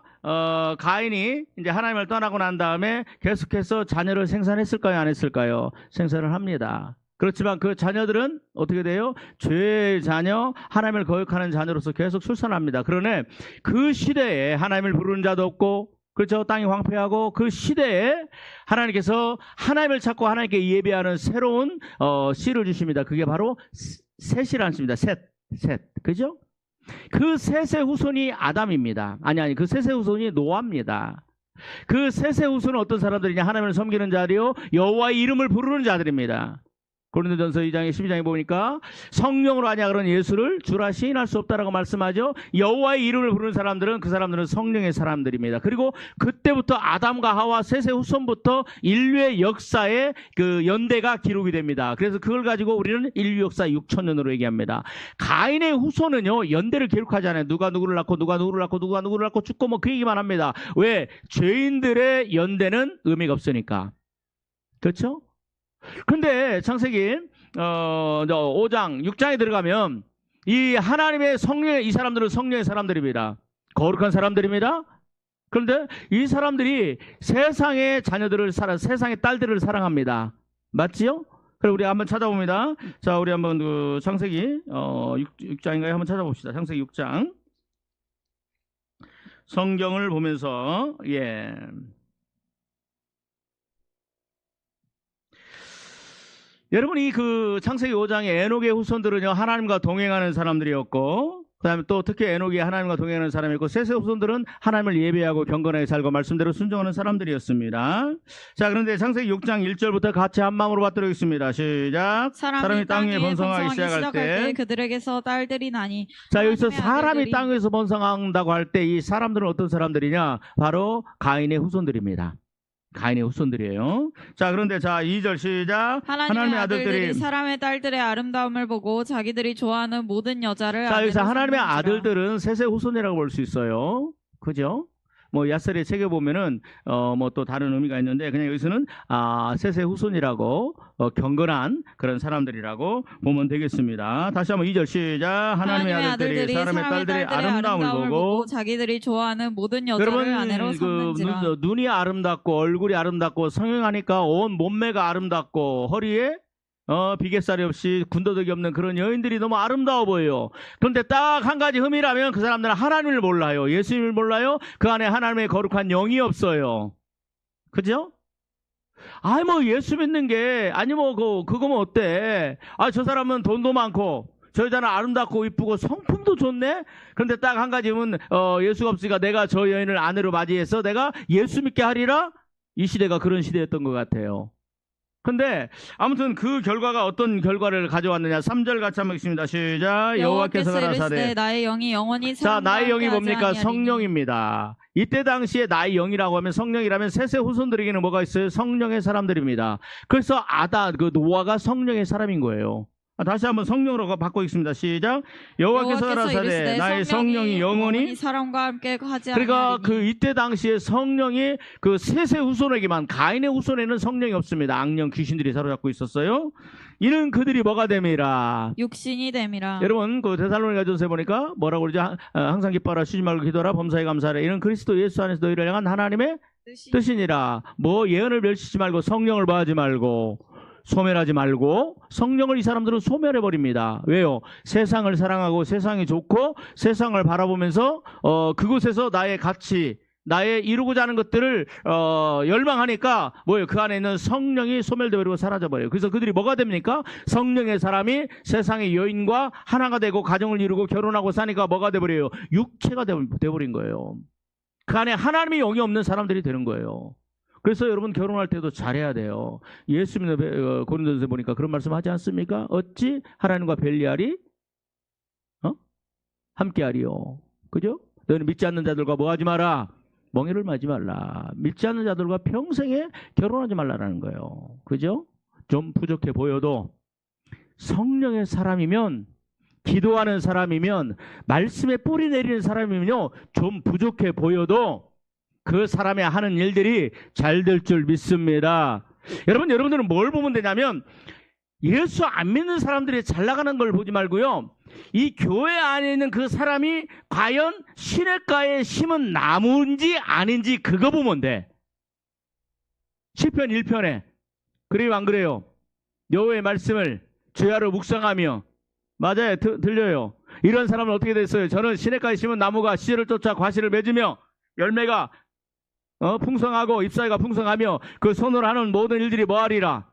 가인이 이제 하나님을 떠나고 난 다음에 계속해서 자녀를 생산했을까요, 안 했을까요? 생산을 합니다. 그렇지만 그 자녀들은 어떻게 돼요? 죄의 자녀, 하나님을 거역하는 자녀로서 계속 출산합니다. 그러나 그 시대에 하나님을 부르는 자도 없고, 그렇죠? 땅이 황폐하고, 그 시대에 하나님께서 하나님을 찾고 하나님께 예배하는 새로운 씨를 주십니다. 그게 바로 셋이라는 씨입니다. 셋. 그죠? 그 셋의 후손이 아담입니다. 아니, 그 셋의 후손이 노아입니다. 그 셋의 후손은 어떤 사람들이냐? 하나님을 섬기는 자리요, 여호와의 이름을 부르는 자들입니다. 고린도전서 2장에 12장에 보니까 성령으로 하냐 그런 예수를 주라 시인할 수 없다라고 말씀하죠. 여호와의 이름을 부르는 사람들은 그 사람들은 성령의 사람들입니다. 그리고 그때부터 아담과 하와 셋의 후손부터 인류의 역사의 그 연대가 기록이 됩니다. 그래서 그걸 가지고 우리는 인류 역사 6천년으로 얘기합니다. 가인의 후손은요, 연대를 기록하지 않아요. 누가 누구를 낳고 죽고 뭐 그 얘기만 합니다. 왜? 죄인들의 연대는 의미가 없으니까. 그렇죠? 근데 창세기 5장, 6장에 들어가면 이 하나님의 성령의, 이 사람들은 성령의 사람들입니다. 거룩한 사람들입니다. 그런데 이 사람들이 세상의 자녀들을 세상의 딸들을 사랑합니다. 맞지요? 그럼 우리 한번 찾아봅니다. 자, 우리 한번 창세기 6장인가요? 한번 찾아봅시다. 창세기 6장. 성경을 보면서 여러분이 그 창세기 5장의 에녹의 후손들은요, 하나님과 동행하는 사람들이었고, 그 다음에 또 특히 에녹이 하나님과 동행하는 사람이었고, 셋의 후손들은 하나님을 예배하고 경건하게 살고 말씀대로 순종하는 사람들이었습니다. 자, 그런데 창세기 6장 1절부터 같이 한 마음으로 받도록 하겠습니다. 시작. 사람이 땅 위에 번성하기 시작할 때 그들에게서 딸들이 나니. 자, 여기서 사람이 땅 위에서 번성한다고 할 때 이 사람들은 어떤 사람들이냐? 바로 가인의 후손들입니다. 가인의 후손들이에요. 자, 그런데 자, 2절 시작. 하나님의 아들들이 사람의 딸들의 아름다움을 보고 자기들이 좋아하는 모든 여자를. 자, 여기서 하나님의 아들들은 셋의 후손이라고 볼 수 있어요. 그죠? 뭐 야설의 책에 보면은 뭐 또 다른 의미가 있는데, 그냥 여기서는 셋의 후손이라고 경건한 그런 사람들이라고 보면 되겠습니다. 다시 한번 2절 시작. 하나님의 아들들이 사람의 딸들의 아름다움을 보고 자기들이 좋아하는 모든 여자를 아내로 삼는지라. 눈이 아름답고 얼굴이 아름답고 성형하니까 온 몸매가 아름답고 허리에 비계살이 없이 군더더기 없는 그런 여인들이 너무 아름다워 보여요. 그런데 딱 한 가지 흠이라면 그 사람들은 하나님을 몰라요. 예수님을 몰라요. 그 안에 하나님의 거룩한 영이 없어요. 그죠? 뭐 예수 믿는 게 그거면 어때? 저 사람은 돈도 많고 저 여자는 아름답고 이쁘고 성품도 좋네. 그런데 딱 한 가지는 예수가 없으니까 내가 저 여인을 아내로 맞이해서 내가 예수 믿게 하리라. 이 시대가 그런 시대였던 것 같아요. 근데 아무튼 그 결과가 어떤 결과를 가져왔느냐. 3절 같이 한번 읽습니다. 시작. 여호와께서 가라사대. 이르시되 나의 영이 영원히 자, 사람과 나의 영이 함께하지 뭡니까? 아니하리니. 성령입니다. 이때 당시에 나의 영이라고 하면 성령이라면 셋의 후손들에게는 뭐가 있어요? 성령의 사람들입니다. 그래서 그 노아가 성령의 사람인 거예요. 다시 한번 성령으로 바꿔 읽습니다. 시작. 여호와께서 가라사대 이르시되 나의 성령이 영원히. 사람과 함께 하지 그러니까 아니하리니. 그 이때 당시에 성령이 그 셋의 후손에게만, 가인의 후손에는 성령이 없습니다. 악령 귀신들이 사로잡고 있었어요. 이는 그들이 뭐가 됨이라. 육신이 됨이라. 여러분 그 데살로니가전서에 보니까 뭐라고 그러죠? 항상 기뻐하라, 쉬지 말고 기도하라, 범사에 감사하라. 이는 그리스도 예수 안에서 너희를 향한 하나님의 뜻이니라. 뭐 예언을 멸시지 말고, 성령을 뭐하지 말고, 소멸하지 말고. 성령을 이 사람들은 소멸해 버립니다. 왜요? 세상을 사랑하고 세상이 좋고 세상을 바라보면서 그곳에서 나의 가치, 나의 이루고자 하는 것들을 열망하니까 뭐예요? 그 안에 있는 성령이 소멸되어 버리고 사라져 버려요. 그래서 그들이 뭐가 됩니까? 성령의 사람이 세상의 여인과 하나가 되고 가정을 이루고 결혼하고 사니까 뭐가 돼 버려요? 육체가 돼 버린 거예요. 그 안에 하나님의 영이 없는 사람들이 되는 거예요. 그래서 여러분 결혼할 때도 잘해야 돼요. 예수 믿는 고린도전서에 보니까 그런 말씀 하지 않습니까? 어찌 하나님과 별리하리? 함께하리요. 그죠? 너는 믿지 않는 자들과 뭐 하지 마라? 멍에를 마지 말라. 믿지 않는 자들과 평생에 결혼하지 말라라는 거예요. 그죠? 좀 부족해 보여도 성령의 사람이면, 기도하는 사람이면, 말씀에 뿌리 내리는 사람이면요, 좀 부족해 보여도 그 사람의 하는 일들이 잘 될 줄 믿습니다. 여러분들은 뭘 보면 되냐면, 예수 안 믿는 사람들이 잘 나가는 걸 보지 말고요, 이 교회 안에 있는 그 사람이 과연 시냇가에 심은 나무인지 아닌지 그거 보면 돼. 시편 1편에 그래요 안 그래요? 여호와의 말씀을 주야로 묵상하며. 맞아요. 들려요. 이런 사람은 어떻게 됐어요? 저는 시냇가에 심은 나무가 씨를 쫓아 과실을 맺으며 열매가 풍성하고 잎사귀가 풍성하며 그 손으로 하는 모든 일들이 뭐하리라?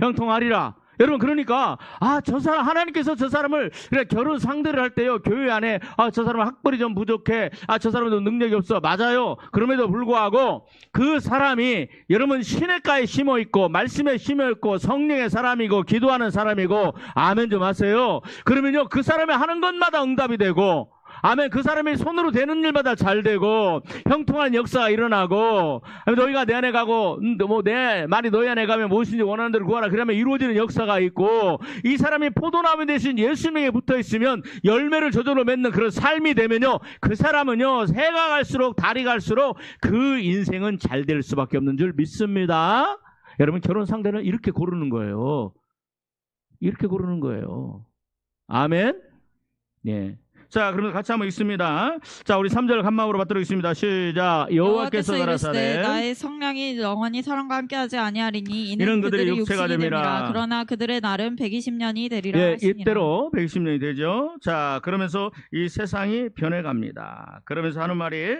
형통하리라. 여러분, 그러니까 저 사람, 하나님께서 저 사람을 그래 결혼 상대를 할 때요, 교회 안에 저 사람은 학벌이 좀 부족해, 저 사람은 능력이 없어. 맞아요. 그럼에도 불구하고 그 사람이 여러분 시냇가에 심어 있고 말씀에 심어 있고 성령의 사람이고 기도하는 사람이고, 아멘 좀 하세요. 그러면요 그 사람이 하는 것마다 응답이 되고, 아멘, 그 사람이 손으로 되는 일마다 잘 되고 형통한 역사가 일어나고, 너희가 내 안에 가고 내 말이 너희 안에 가면 무엇인지 원하는 대로 구하라, 그러면 이루어지는 역사가 있고, 이 사람이 포도나무 대신 예수님에게 붙어 있으면 열매를 저절로 맺는 그런 삶이 되면요, 그 사람은요 해가 갈수록 달이 갈수록 그 인생은 잘 될 수밖에 없는 줄 믿습니다. 여러분, 결혼 상대는 이렇게 고르는 거예요. 이렇게 고르는 거예요. 아멘. 예. 자, 그러면 같이 한번 읽습니다. 자, 우리 3절 간마음으로 받도록하겠습니다. 시작. 여호와께서 가라사대 나의 성령이 영원히 사람과 함께하지 아니하리니 이는 그들의 육체가 됨이라. 그러나 그들의 날은 120년이 되리라. 예, 하시니라. 이때로 110년이 되죠. 자, 그러면서 이 세상이 변해갑니다. 그러면서 하는 말이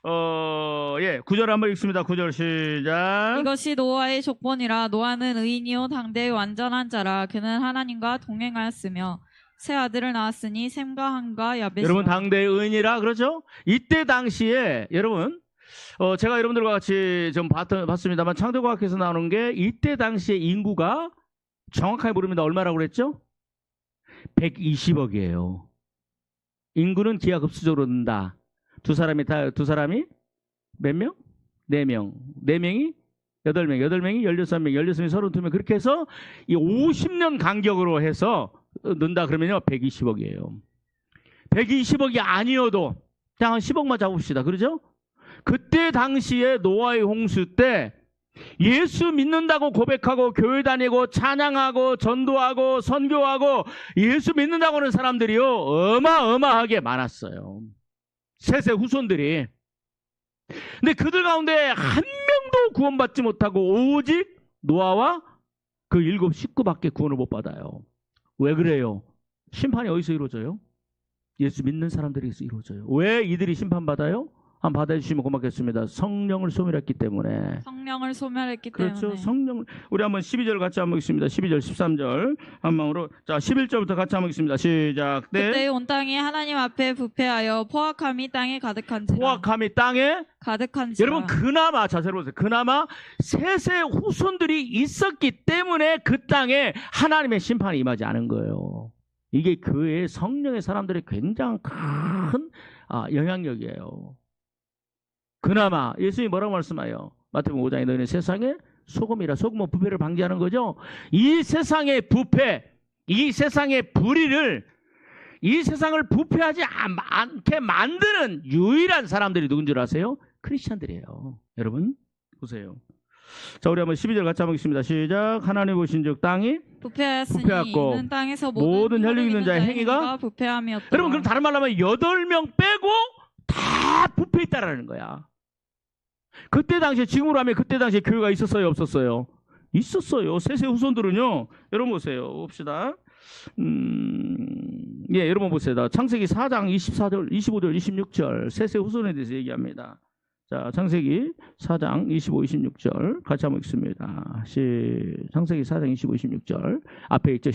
9절 한번 읽습니다. 9절 시작. 이것이 노아의 족본이라. 노아는 의인이요 당대의 완전한 자라. 그는 하나님과 동행하였으며 새 아들을 낳았으니 셈과 함과 야벳이라. 여러분, 당대의 의인이라 그러죠? 이때 당시에 여러분, 제가 여러분들과 같이 좀 봤습니다만 창조과학에서 나오는 게 이때 당시에 인구가 정확하게 모릅니다. 얼마라고 그랬죠? 120억이에요. 인구는 기하급수적으로 는다. 두 사람이 몇 명? 4명. 4명이 8명, 8명이 16명, 16명이 32명. 그렇게 해서 이 50년 간격으로 해서 는다 그러면요 120억이에요. 120억이 아니어도 그냥 한 10억만 잡읍시다. 그러죠? 그때 당시에 노아의 홍수 때 예수 믿는다고 고백하고 교회 다니고 찬양하고 전도하고 선교하고 예수 믿는다고 하는 사람들이요 어마어마하게 많았어요. 셋의 후손들이. 근데 그들 가운데 한 명도 구원받지 못하고 오직 노아와 그 7 식구밖에 구원을 못 받아요. 왜 그래요? 심판이 어디서 이루어져요? 예수 믿는 사람들에게서 이루어져요. 왜 이들이 심판받아요? 한번 받아주시면 고맙겠습니다. 성령을 소멸했기 때문에. 성령을 소멸했기 그렇죠. 때문에. 성령. 우리 한번 12절 같이 한번 보겠습니다. 12절, 13절 한 마음으로. 자, 11절부터 같이 한번 보겠습니다. 시작. 그때 온 땅이 하나님 앞에 부패하여 포악함이 땅에 가득한지라. 포악함이 땅에 가득한지라. 여러분 그나마 자세로 보세요. 그나마 셋의 후손들이 있었기 때문에 그 땅에 하나님의 심판이 임하지 않은 거예요. 이게 교회의 성령의 사람들의 굉장히 큰 영향력이에요. 그나마 예수님이 뭐라고 말씀하여? 마태복음 5장에 너희는 세상의 소금이라. 소금은 부패를 방지하는 거죠. 이 세상의 부패, 이 세상의 불의를, 이 세상을 부패하지 않게 만드는 유일한 사람들이 누군 줄 아세요? 크리스찬들이에요. 여러분 보세요. 자, 우리 한번 12절 같이 한번 읽습니다. 시작. 하나님 보신즉 땅이 부패하였으니 부패하였고 이는 땅에서 모든 혈육 있는 자의 행위가 부패함이었다. 여러분 그럼 다른 말로 하면 8명 빼고 다 부패했다라는 거야. 그때 당시에 지금으로 하면 그때 당시에 교회가 있었어요, 없었어요? 있었어요. 셋의 후손들은요. 여러분 보세요. 봅시다. 예, 여러분 보세요. 창세기 4장 24절, 25절, 26절 셋의 후손에 대해서 얘기합니다. 자, 창세기 4장 25, 26절 같이 한번 읽습니다. 창세기 4장 25, 26절 앞에 있죠.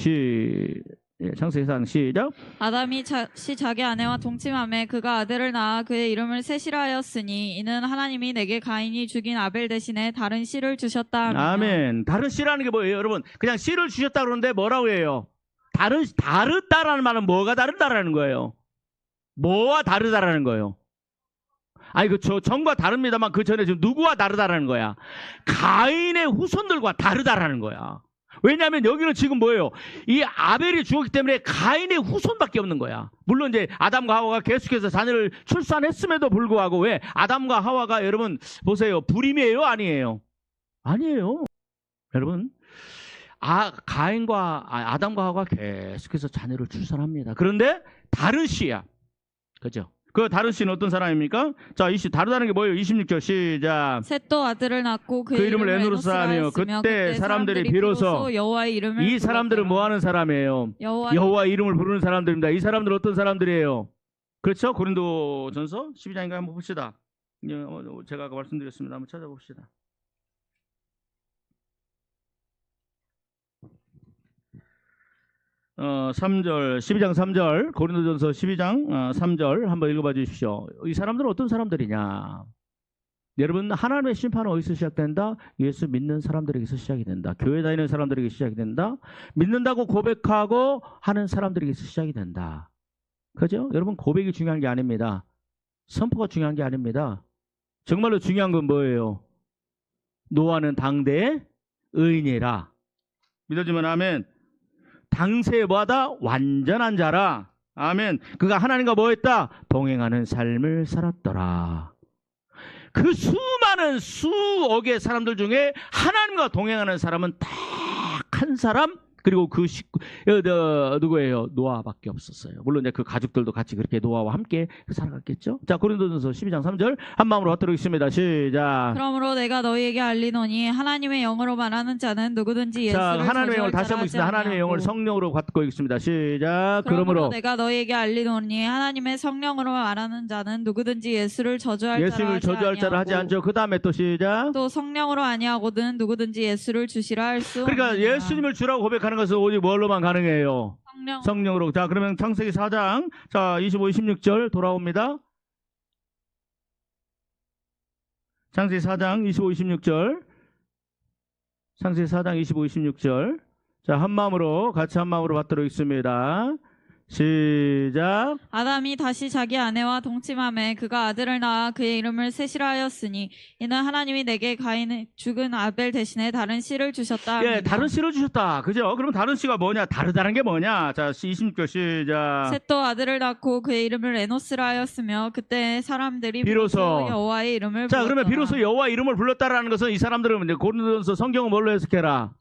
창세기 4장 시작. 아담이 자기 아내와 동침함에 그가 아들을 낳아 그의 이름을 셋이라 하였으니 이는 하나님이 내게 가인이 죽인 아벨 대신에 다른 씨를 주셨다 하며. 아멘. 다른 씨라는 게 뭐예요, 여러분? 그냥 씨를 주셨다 그러는데 뭐라고 해요? 다르다라는 말은 뭐가 다르다라는 거예요? 뭐와 다르다라는 거예요? 아니, 그렇죠. 전과 다릅니다만 그 전에 지금 누구와 다르다라는 거야? 가인의 후손들과 다르다라는 거야. 왜냐하면 여기는 지금 뭐예요? 이 아벨이 죽었기 때문에 가인의 후손밖에 없는 거야. 물론 이제 아담과 하와가 계속해서 자녀를 출산했음에도 불구하고 왜? 아담과 하와가 여러분 보세요. 불임이에요? 아니에요? 아니에요. 여러분 아담과 하와가 계속해서 자녀를 출산합니다. 그런데 다른 씨야. 그죠? 그 다른 씨는 어떤 사람입니까? 자, 이 씨 다르다는 게 뭐예요? 26절 시작. 셋도 아들을 낳고 그 이름을 에노스라 하며 그때 사람들이 비로소 여호와의 이름을 이 사람들은 뭐 하는 사람이에요? 여호와 이름을 부르는 사람들입니다. 이 사람들은 어떤 사람들이에요? 그렇죠? 고린도전서 12장인가 한번 봅시다. 제가 아까 말씀드렸습니다. 한번 찾아봅시다. 3절, 12장 3절, 고린도전서 12장 3절 한번 읽어봐 주십시오. 이 사람들은 어떤 사람들이냐? 여러분, 하나님의 심판은 어디서 시작된다? 예수 믿는 사람들에게서 시작이 된다. 교회 다니는 사람들에게 시작이 된다. 믿는다고 고백하고 하는 사람들에게서 시작이 된다. 그죠? 여러분, 고백이 중요한 게 아닙니다. 선포가 중요한 게 아닙니다. 정말로 중요한 건 뭐예요? 노아는 당대의 의인이라. 믿어주면 아멘. 당세마다 완전한 자라. 아멘. 그가 하나님과 뭐 했다? 동행하는 삶을 살았더라. 그 수많은 수억의 사람들 중에 하나님과 동행하는 사람은 딱 한 사람, 그리고 그 식구, 누구예요? 노아밖에 없었어요. 물론 이제 그 가족들도 같이 그렇게 노아와 함께 살아갔겠죠. 자, 고린도전서 12장 3절 한 마음으로 받도록 하겠습니다. 시작. 그러므로 내가 너희에게 알리노니 하나님의 영으로 말하는 자는 누구든지 예수를 자, 하나님의 영을 다시 한번 읽습니다. 하나님의 영을 성령으로 받고 있습니다. 시작. 그러므로 내가 너희에게 알리노니 하나님의 성령으로 말하는 자는 누구든지 예수를 저주할 자를 하지 않죠. 그 다음에 또 시작. 또 성령으로 아니하거든 누구든지 예수를 주시라 할 수 그러니까 없느니라. 예수님을 주라고 고백하는 것은 오직 뭘로만 가능해요? 성령으로. 자, 그러면 창세기 4장 자 25, 26절 돌아옵니다. 창세기 4장 25, 26절. 창세기 4장 25, 26절. 자, 한 마음으로 같이 한 마음으로 받도록 있습니다. 시작. 아담이 다시 자기 아내와 동침함에 그가 아들을 낳아 그의 이름을 셋이라 하였으니 이는 하나님이 내게 가인을 죽은 아벨 대신에 다른 씨를 주셨다. 예, 다른 씨를 주셨다. 그죠? 그럼 다른 씨가 뭐냐? 다르다는 게 뭐냐? 자, 26절 시작. 셋도 아들을 낳고 그의 이름을 에노스라 하였으며 그때 사람들이 비로소 여호와의 이름을 자, 불렀더라. 그러면 비로소 여호와 이름을 불렀다라는 것은 이 사람들은 이제 고린도전서 성경은 뭘로 해석해라?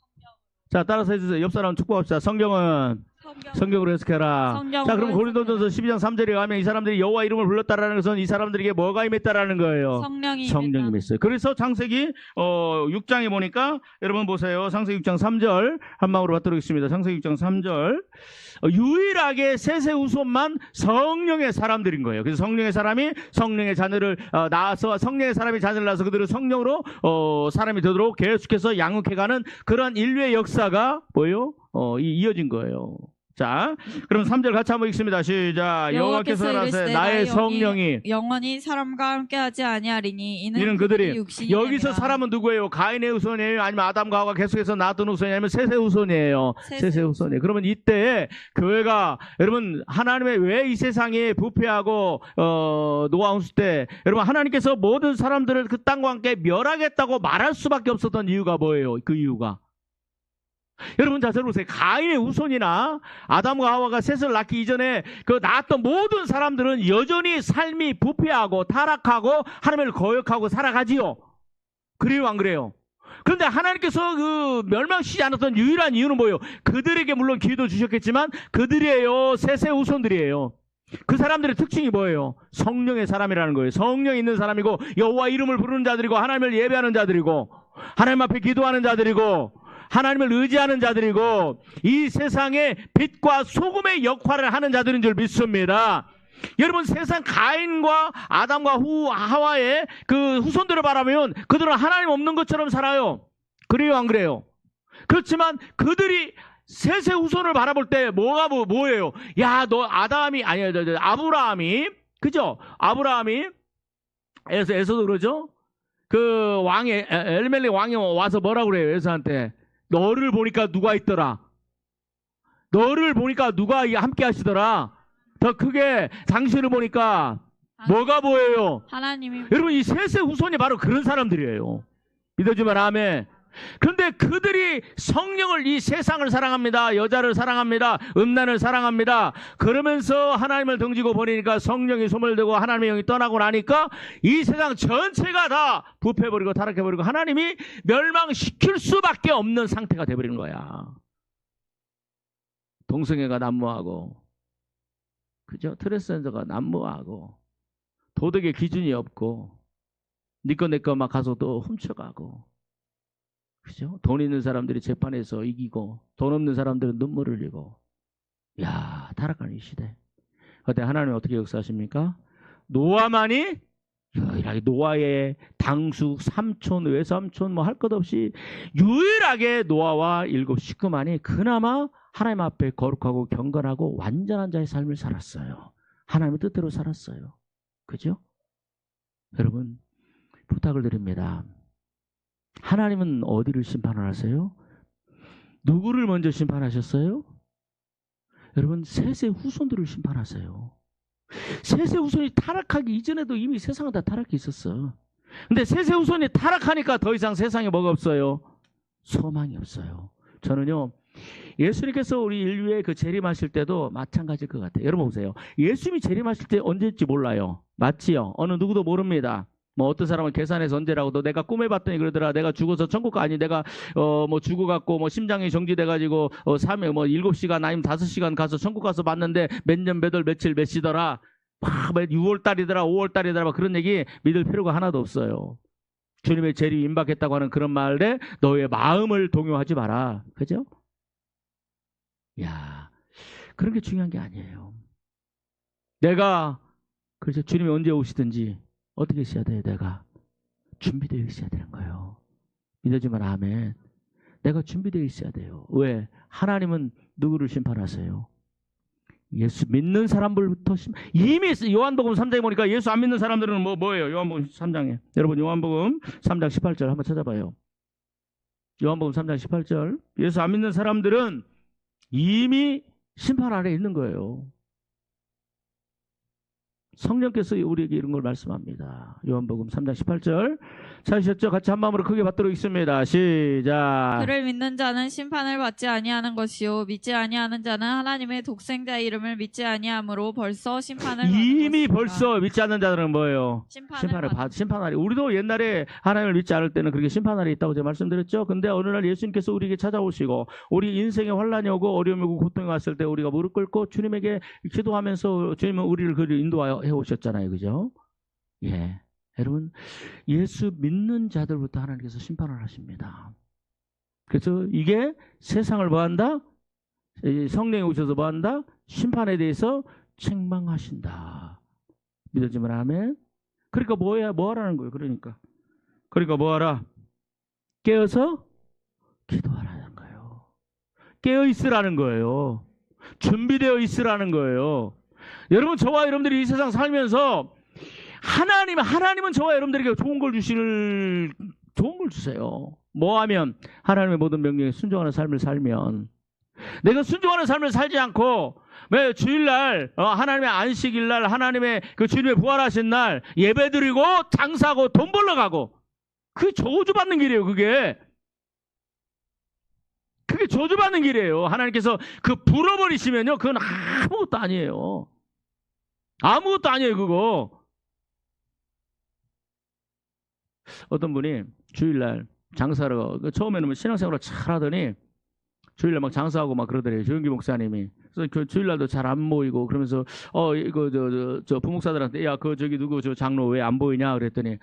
자, 따라서 해주세요. 옆 사람 축복합시다. 성경은 성경으로 해석해라. 성경으로 자, 그럼 해석해라. 고린도전서 12장 3절에 가면 이 사람들이 여호와 이름을 불렀다라는 것은 이 사람들에게 뭐가 임했다라는 거예요? 성령이 성령이 임했어요. 그래서 창세기 6장에 보니까 여러분 보세요. 창세기 6장 3절 한 방으로 받도록 하겠습니다. 창세기 6장 3절 유일하게 셋의 후손만 성령의 사람들인 거예요. 그래서 성령의 사람이 성령의 자녀를 낳아서 성령의 사람이 자녀를 낳아서 그들을 성령으로 사람이 되도록 계속해서 양육해가는 그런 인류의 역사가 뭐예요? 이어진 거예요. 자, 그럼 3절 같이 한번 읽습니다. 시작. 여호와께서 이르시되 나의 성령이 영원히 사람과 함께하지 아니하리니 이는 그들이 육신이 여기서 아니라. 사람은 누구예요? 가인의 후손이에요? 아니면 아담과 하와 계속해서 낳았던 후손이 아니면 셋의 후손이에요? 셋의 후손이에요. 그러면 이때 교회가 여러분 하나님의 왜 이 세상에 부패하고 노아 홍수 때 여러분 하나님께서 모든 사람들을 그 땅과 함께 멸하겠다고 말할 수밖에 없었던 이유가 뭐예요? 그 이유가 여러분 자 들어보세요. 가인의 후손이나 아담과 하와가 셋을 낳기 이전에 그 낳았던 모든 사람들은 여전히 삶이 부패하고 타락하고 하나님을 거역하고 살아가지요. 그래요 안 그래요? 그런데 하나님께서 그 멸망시키지 않았던 유일한 이유는 뭐예요? 그들에게 물론 기회도 주셨겠지만 그들이에요. 셋의 후손들이에요. 그 사람들의 특징이 뭐예요? 성령의 사람이라는 거예요. 성령이 있는 사람이고 여호와 이름을 부르는 자들이고 하나님을 예배하는 자들이고 하나님 앞에 기도하는 자들이고 하나님을 의지하는 자들이고 이 세상의 빛과 소금의 역할을 하는 자들인 줄 믿습니다. 여러분 세상 가인과 아담과 하와의 그 후손들을 바라보면 그들은 하나님 없는 것처럼 살아요. 그래요 안 그래요? 그렇지만 그들이 셋의 후손을 바라볼 때 뭐예요? 야, 너 아담이 아니야, 아브라함이 그죠? 아브라함이 에서도 그러죠? 그 왕이 엘멜렉 왕이 와서 뭐라고 그래요? 에서한테 너를 보니까 누가 있더라? 너를 보니까 누가 함께 하시더라? 더 크게 당신을 보니까 뭐가 보여요? 하나님이. 여러분 이 셋의 후손이 바로 그런 사람들이에요. 믿어주면 아멘. 그런데 그들이 성령을 이 세상을 사랑합니다. 여자를 사랑합니다. 음란을 사랑합니다. 그러면서 하나님을 등지고 버리니까 성령이 소멸되고 하나님의 영이 떠나고 나니까 이 세상 전체가 다 부패해버리고 타락해버리고 하나님이 멸망시킬 수밖에 없는 상태가 돼버리는 거야. 동성애가 난무하고 그죠? 트랜스젠더가 난무하고 도덕의 기준이 없고 니꺼 내꺼 막 가서 또 훔쳐가고 그죠? 돈 있는 사람들이 재판에서 이기고 돈 없는 사람들은 눈물 흘리고 야 타락하는 이 시대. 그때 하나님이 어떻게 역사하십니까? 노아만이 유일하게 노아의 당숙 삼촌 외삼촌 뭐 할 것 없이 유일하게 노아와 7 식구만이 그나마 하나님 앞에 거룩하고 경건하고 완전한 자의 삶을 살았어요. 하나님의 뜻대로 살았어요. 그죠? 여러분 부탁을 드립니다. 하나님은 어디를 심판하세요? 누구를 먼저 심판하셨어요? 여러분 셋의 후손들을 심판하세요. 셋의 후손이 타락하기 이전에도 이미 세상은 다 타락해 있었어. 근데 셋의 후손이 타락하니까 더 이상 세상에 뭐가 없어요? 소망이 없어요. 저는요 예수님께서 우리 인류에 그 재림하실 때도 마찬가지일 것 같아요. 여러분 보세요. 예수님이 재림하실 때 언제일지 몰라요. 맞지요? 어느 누구도 모릅니다. 뭐 어떤 사람은 계산해서 언제라고도 내가 꿈에 봤더니 그러더라. 내가 죽어서 천국 아니 내가 뭐 죽어갖고 뭐 심장이 정지돼가지고 3일 뭐 7시간 아니면 5시간 가서 천국 가서 봤는데 몇 년 몇 월 며칠 몇 시더라. 막 6월달이더라 5월달이더라 막 그런 얘기 믿을 필요가 하나도 없어요. 주님의 재림이 임박했다고 하는 그런 말에 너의 마음을 동요하지 마라. 그죠? 야 그런 게 중요한 게 아니에요. 내가 그래서 주님이 언제 오시든지 어떻게 있어야 돼요? 내가 준비되어 있어야 되는 거예요. 믿어주면 아멘. 내가 준비되어 있어야 돼요. 왜? 하나님은 누구를 심판하세요? 예수 믿는 사람들부터 이미 요한복음 3장에 보니까 예수 안 믿는 사람들은 뭐예요? 요한복음 3장에 여러분 요한복음 3장 18절 한번 찾아봐요. 요한복음 3장 18절 예수 안 믿는 사람들은 이미 심판 아래 있는 거예요. 성령께서 우리에게 이런 걸 말씀합니다. 요한복음 3장 18절 찾으셨죠? 같이 한 마음으로 크게 받도록 읽습니다. 시작. 그를 믿는 자는 심판을 받지 아니하는 것이요 믿지 아니하는 자는 하나님의 독생자의 이름을 믿지 아니하므로 벌써 심판을 받은 이미 것이니라. 벌써 믿지 않는 자들은 뭐예요? 심판을 받 심판하리. 우리도 옛날에 하나님을 믿지 않을 때는 그렇게 심판하리 있다고 제가 말씀드렸죠. 근데 어느 날 예수님께서 우리에게 찾아오시고 우리 인생에 환란이 오고 어려움이 오고 고통이 왔을 때 우리가 무릎 꿇고 주님에게 기도하면서 주님은 우리를 그리 인도해 오셨잖아요. 그죠? 예. 여러분, 예수 믿는 자들부터 하나님께서 심판을 하십니다. 그래서 이게 세상을 뭐한다? 성령이 오셔서 뭐한다? 심판에 대해서 책망하신다. 믿어지면 아멘. 그러니까 뭐 하라는 거예요? 그러니까 뭐 하라? 깨어서 기도하라는 거예요. 깨어 있으라는 거예요. 준비되어 있으라는 거예요. 여러분, 저와 여러분들이 이 세상 살면서 하나님은 저와 여러분들에게 좋은 걸 주세요. 뭐 하면? 하나님의 모든 명령에 순종하는 삶을 살면. 내가 순종하는 삶을 살지 않고 매 주일날 하나님의 안식일날 하나님의 그 주님의 부활하신 날 예배드리고 장사하고 돈 벌러 가고, 그게 저주받는 길이에요. 그게 저주받는 길이에요. 하나님께서 그 불어버리시면요, 그건 아무것도 아니에요. 아무것도 아니에요. 그거. 어떤 분이 주일날 장사를 처음에는 뭐 신앙생활을 잘 하더니 주일날 막 장사하고 막 그러더래요. 조영기 목사님이. 그래서 그 주일날도 잘 안 모이고 그러면서 이거 저 부목사들한테 야, 그 저기 누구 저 장로 왜 안 보이냐 그랬더니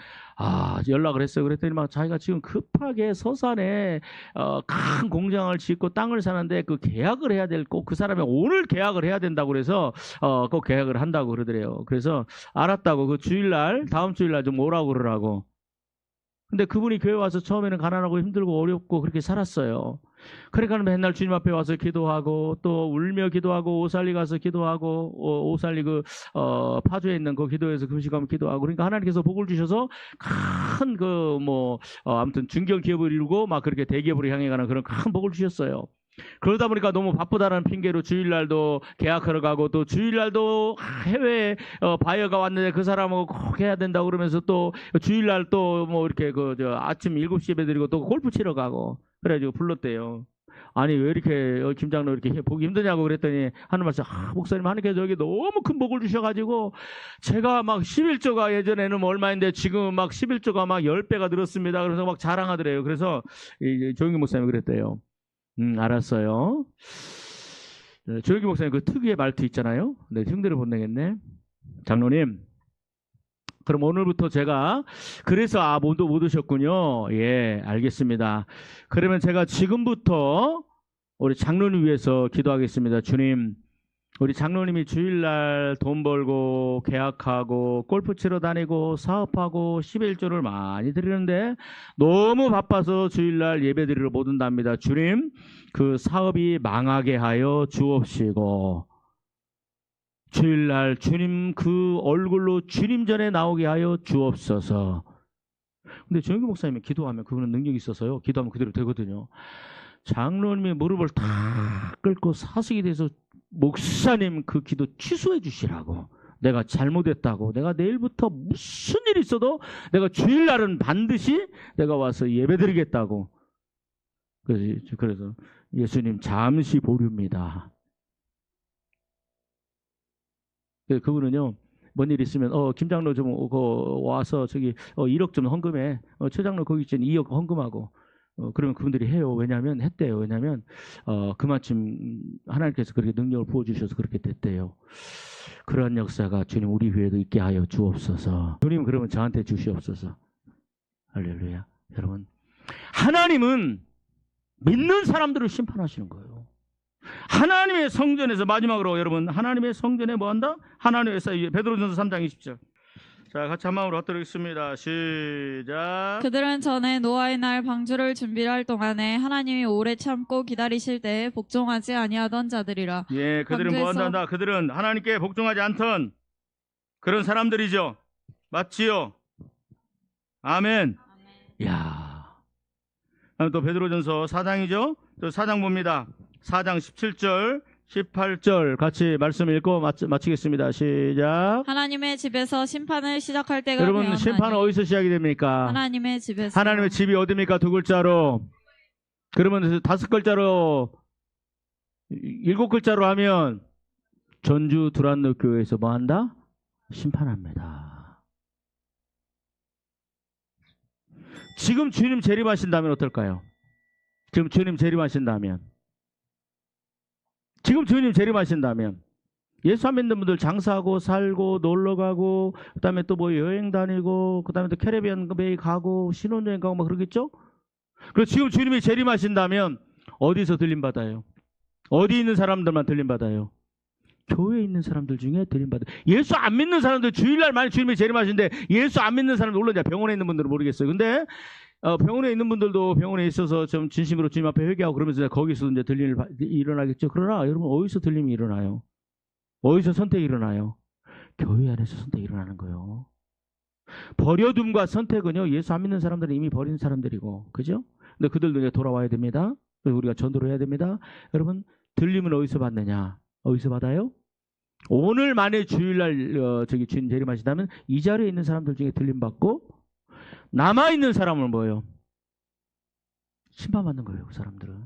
연락을 했어요. 그랬더니 막 자기가 지금 급하게 서산에 큰 공장을 짓고 땅을 사는데 그 계약을 해야 될, 꼭 그 사람이 오늘 계약을 해야 된다고 그래서 꼭 계약을 한다고 그러더래요. 그래서 알았다고 그 주일날 다음 주일날 좀 오라고 그러라고. 근데 그분이 교회 와서 처음에는 가난하고 힘들고 어렵고 그렇게 살았어요. 그러니까 맨날 주님 앞에 와서 기도하고 또 울며 기도하고 오살리 가서 기도하고 오살리 파주에 있는 그 기도에서 금식하면 기도하고, 그러니까 하나님께서 복을 주셔서 큰 아무튼 중견 기업을 이루고 막 그렇게 대기업으로 향해 가는 그런 큰 복을 주셨어요. 그러다 보니까 너무 바쁘다는 핑계로 주일날도 계약하러 가고 또 주일날도 해외에 바이어가 왔는데 그 사람하고 꼭 해야 된다고 그러면서 또 주일날 또 뭐 이렇게 아침 7시 예배 드리고 또 골프 치러 가고 그래가지고 불렀대요. 아니 왜 이렇게 김장로 이렇게 보기 힘드냐고 그랬더니 하는 말씀, 목사님 하나님께서 여기 너무 큰 복을 주셔가지고 제가 막 11조가 예전에는 뭐 얼마인데 지금 막 11조가 막 10배가 늘었습니다. 그래서 막 자랑하더래요. 그래서 조영기 목사님이 그랬대요. 알았어요. 조영기 목사님 그 특유의 말투 있잖아요. 네, 흉내를 못 내겠네. 장로님, 그럼 오늘부터 제가 그래서 못 오셨군요. 예, 알겠습니다. 그러면 제가 지금부터 우리 장로님 위해서 기도하겠습니다. 주님, 우리 장로님이 주일날 돈 벌고 계약하고 골프 치러 다니고 사업하고 11조를 많이 드리는데 너무 바빠서 주일날 예배 드리러 못 온답니다. 주님, 그 사업이 망하게 하여 주옵시고 주일날 주님 그 얼굴로 주님 전에 나오게 하여 주옵소서. 근데 조영기 목사님이 기도하면 그거는 능력이 있어서요, 기도하면 그대로 되거든요. 장로님이 무릎을 다 꿇고 사색이 돼서 목사님 그 기도 취소해 주시라고, 내가 잘못했다고, 내가 내일부터 무슨 일이 있어도 내가 주일날은 반드시 내가 와서 예배드리겠다고. 그래서 예수님 잠시 보류입니다. 그분은요, 뭔 일 있으면 김장로 좀 와서 저기 1억 좀 헌금해, 최장로 거기 있잖아 2억 헌금하고, 그러면 그분들이 해요. 왜냐하면 했대요. 왜냐하면 그만큼 하나님께서 그렇게 능력을 부어주셔서 그렇게 됐대요. 그러한 역사가 주님 우리 교회도 있게 하여 주옵소서. 주님 그러면 저한테 주시옵소서. 할렐루야. 여러분, 하나님은 믿는 사람들을 심판하시는 거예요. 하나님의 성전에서, 마지막으로 여러분, 하나님의 성전에 뭐한다? 하나님에서, 베드로전서 3장 20절. 자, 같이 한 마음으로 하도록하겠습니다. 시작. 그들은 전에 노아의 날 방주를 준비할 동안에 하나님이 오래 참고 기다리실 때에 복종하지 아니하던 자들이라. 예, 그들은 뭐한다? 그들은 하나님께 복종하지 않던 그런 사람들이죠. 맞지요? 아멘. 야, 또 베드로전서 4장이죠. 또 4장 봅니다. 4장 17절 18절 같이 말씀 읽고 마치겠습니다. 시작. 하나님의 집에서 심판을 시작할 때가 여러분, 되었나니 심판은 어디서 시작이 됩니까? 하나님의 집에서. 하나님의 집이 어디입니까? 두 글자로. 그러면 5글자로 7글자로 하면 전주 두란노 교회에서 뭐 한다? 심판합니다. 지금 주님 재림하신다면 어떨까요? 지금 주님 재림하신다면 예수 안 믿는 분들 장사하고 살고 놀러가고 그다음에 또 뭐 여행 다니고 그다음에 또 캐리비안 베이 가고 신혼여행 가고 막 그러겠죠? 그래서 지금 주님이 재림하신다면 어디서 들림받아요? 어디 있는 사람들만 들림받아요? 교회에 있는 사람들 중에 들림받아요. 예수 안 믿는 사람들 주일날 많이 주님이 재림하시는데 예수 안 믿는 사람들 물론 병원에 있는 분들은 모르겠어요. 근데 병원에 있는 분들도 병원에 있어서 좀 진심으로 주님 앞에 회개하고 그러면서 거기서 이제 들림이 일어나겠죠. 그러나 여러분 어디서 들림이 일어나요? 어디서 선택이 일어나요? 교회 안에서 선택이 일어나는 거예요. 버려둠과 선택은요, 예수 안 믿는 사람들은 이미 버린 사람들이고, 그죠? 근데 그들도 이제 돌아와야 됩니다. 그래서 우리가 전도를 해야 됩니다. 여러분, 들림은 어디서 받느냐? 어디서 받아요? 오늘 만에 주일날 주님 재림하시다면 이 자리에 있는 사람들 중에 들림 받고 남아 있는 사람은 뭐예요? 심판받는 거예요. 그 사람들은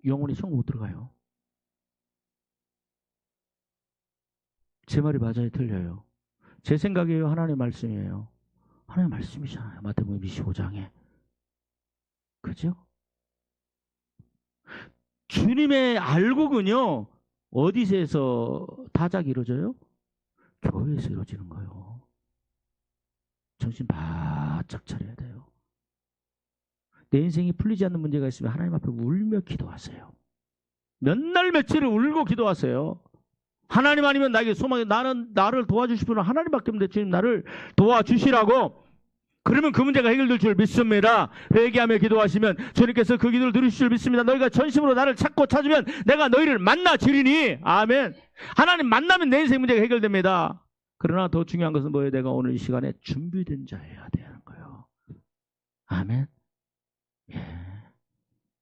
영원히 천국 못 들어가요. 제 말이 맞아요, 틀려요? 제 생각이에요, 하나님의 말씀이에요? 하나님의 말씀이잖아요. 마태복음 25장에. 그죠? 주님의 알곡은요, 어디서 타작이 이루어져요? 교회에서 이루어지는 거예요. 정신 바짝 차려야 돼요. 내 인생이 풀리지 않는 문제가 있으면 하나님 앞에 울며 기도하세요. 몇 날 며칠을 울고 기도하세요. 하나님 아니면 나에게 소망이, 나를 도와주실 분은 하나님밖에 없는데 주님 나를 도와주시라고. 그러면 그 문제가 해결될 줄 믿습니다. 회개하며 기도하시면 주님께서 그 기도를 들으실 줄 믿습니다. 너희가 전심으로 나를 찾고 찾으면 내가 너희를 만나 주리니. 아멘. 하나님 만나면 내 인생 문제가 해결됩니다. 그러나 더 중요한 것은 뭐예요? 내가 오늘 이 시간에 준비된 자여야 되는 거예요. 아멘. 예.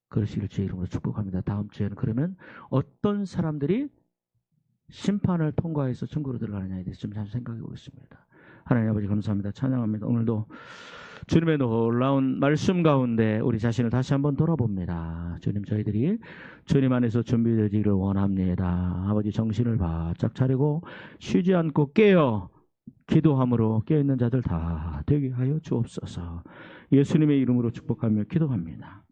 그러시길 주의 이름으로 축복합니다. 다음 주에는 그러면 어떤 사람들이 심판을 통과해서 천국으로 들어가느냐에 대해서 좀 잘 생각해 보겠습니다. 하나님 아버지 감사합니다. 찬양합니다. 오늘도 주님의 놀라운 말씀 가운데 우리 자신을 다시 한번 돌아봅니다. 주님, 저희들이 주님 안에서 준비되기를 원합니다. 아버지, 정신을 바짝 차리고 쉬지 않고 깨어 기도함으로 깨어있는 자들 다 되게 하여 주옵소서. 예수님의 이름으로 축복하며 기도합니다.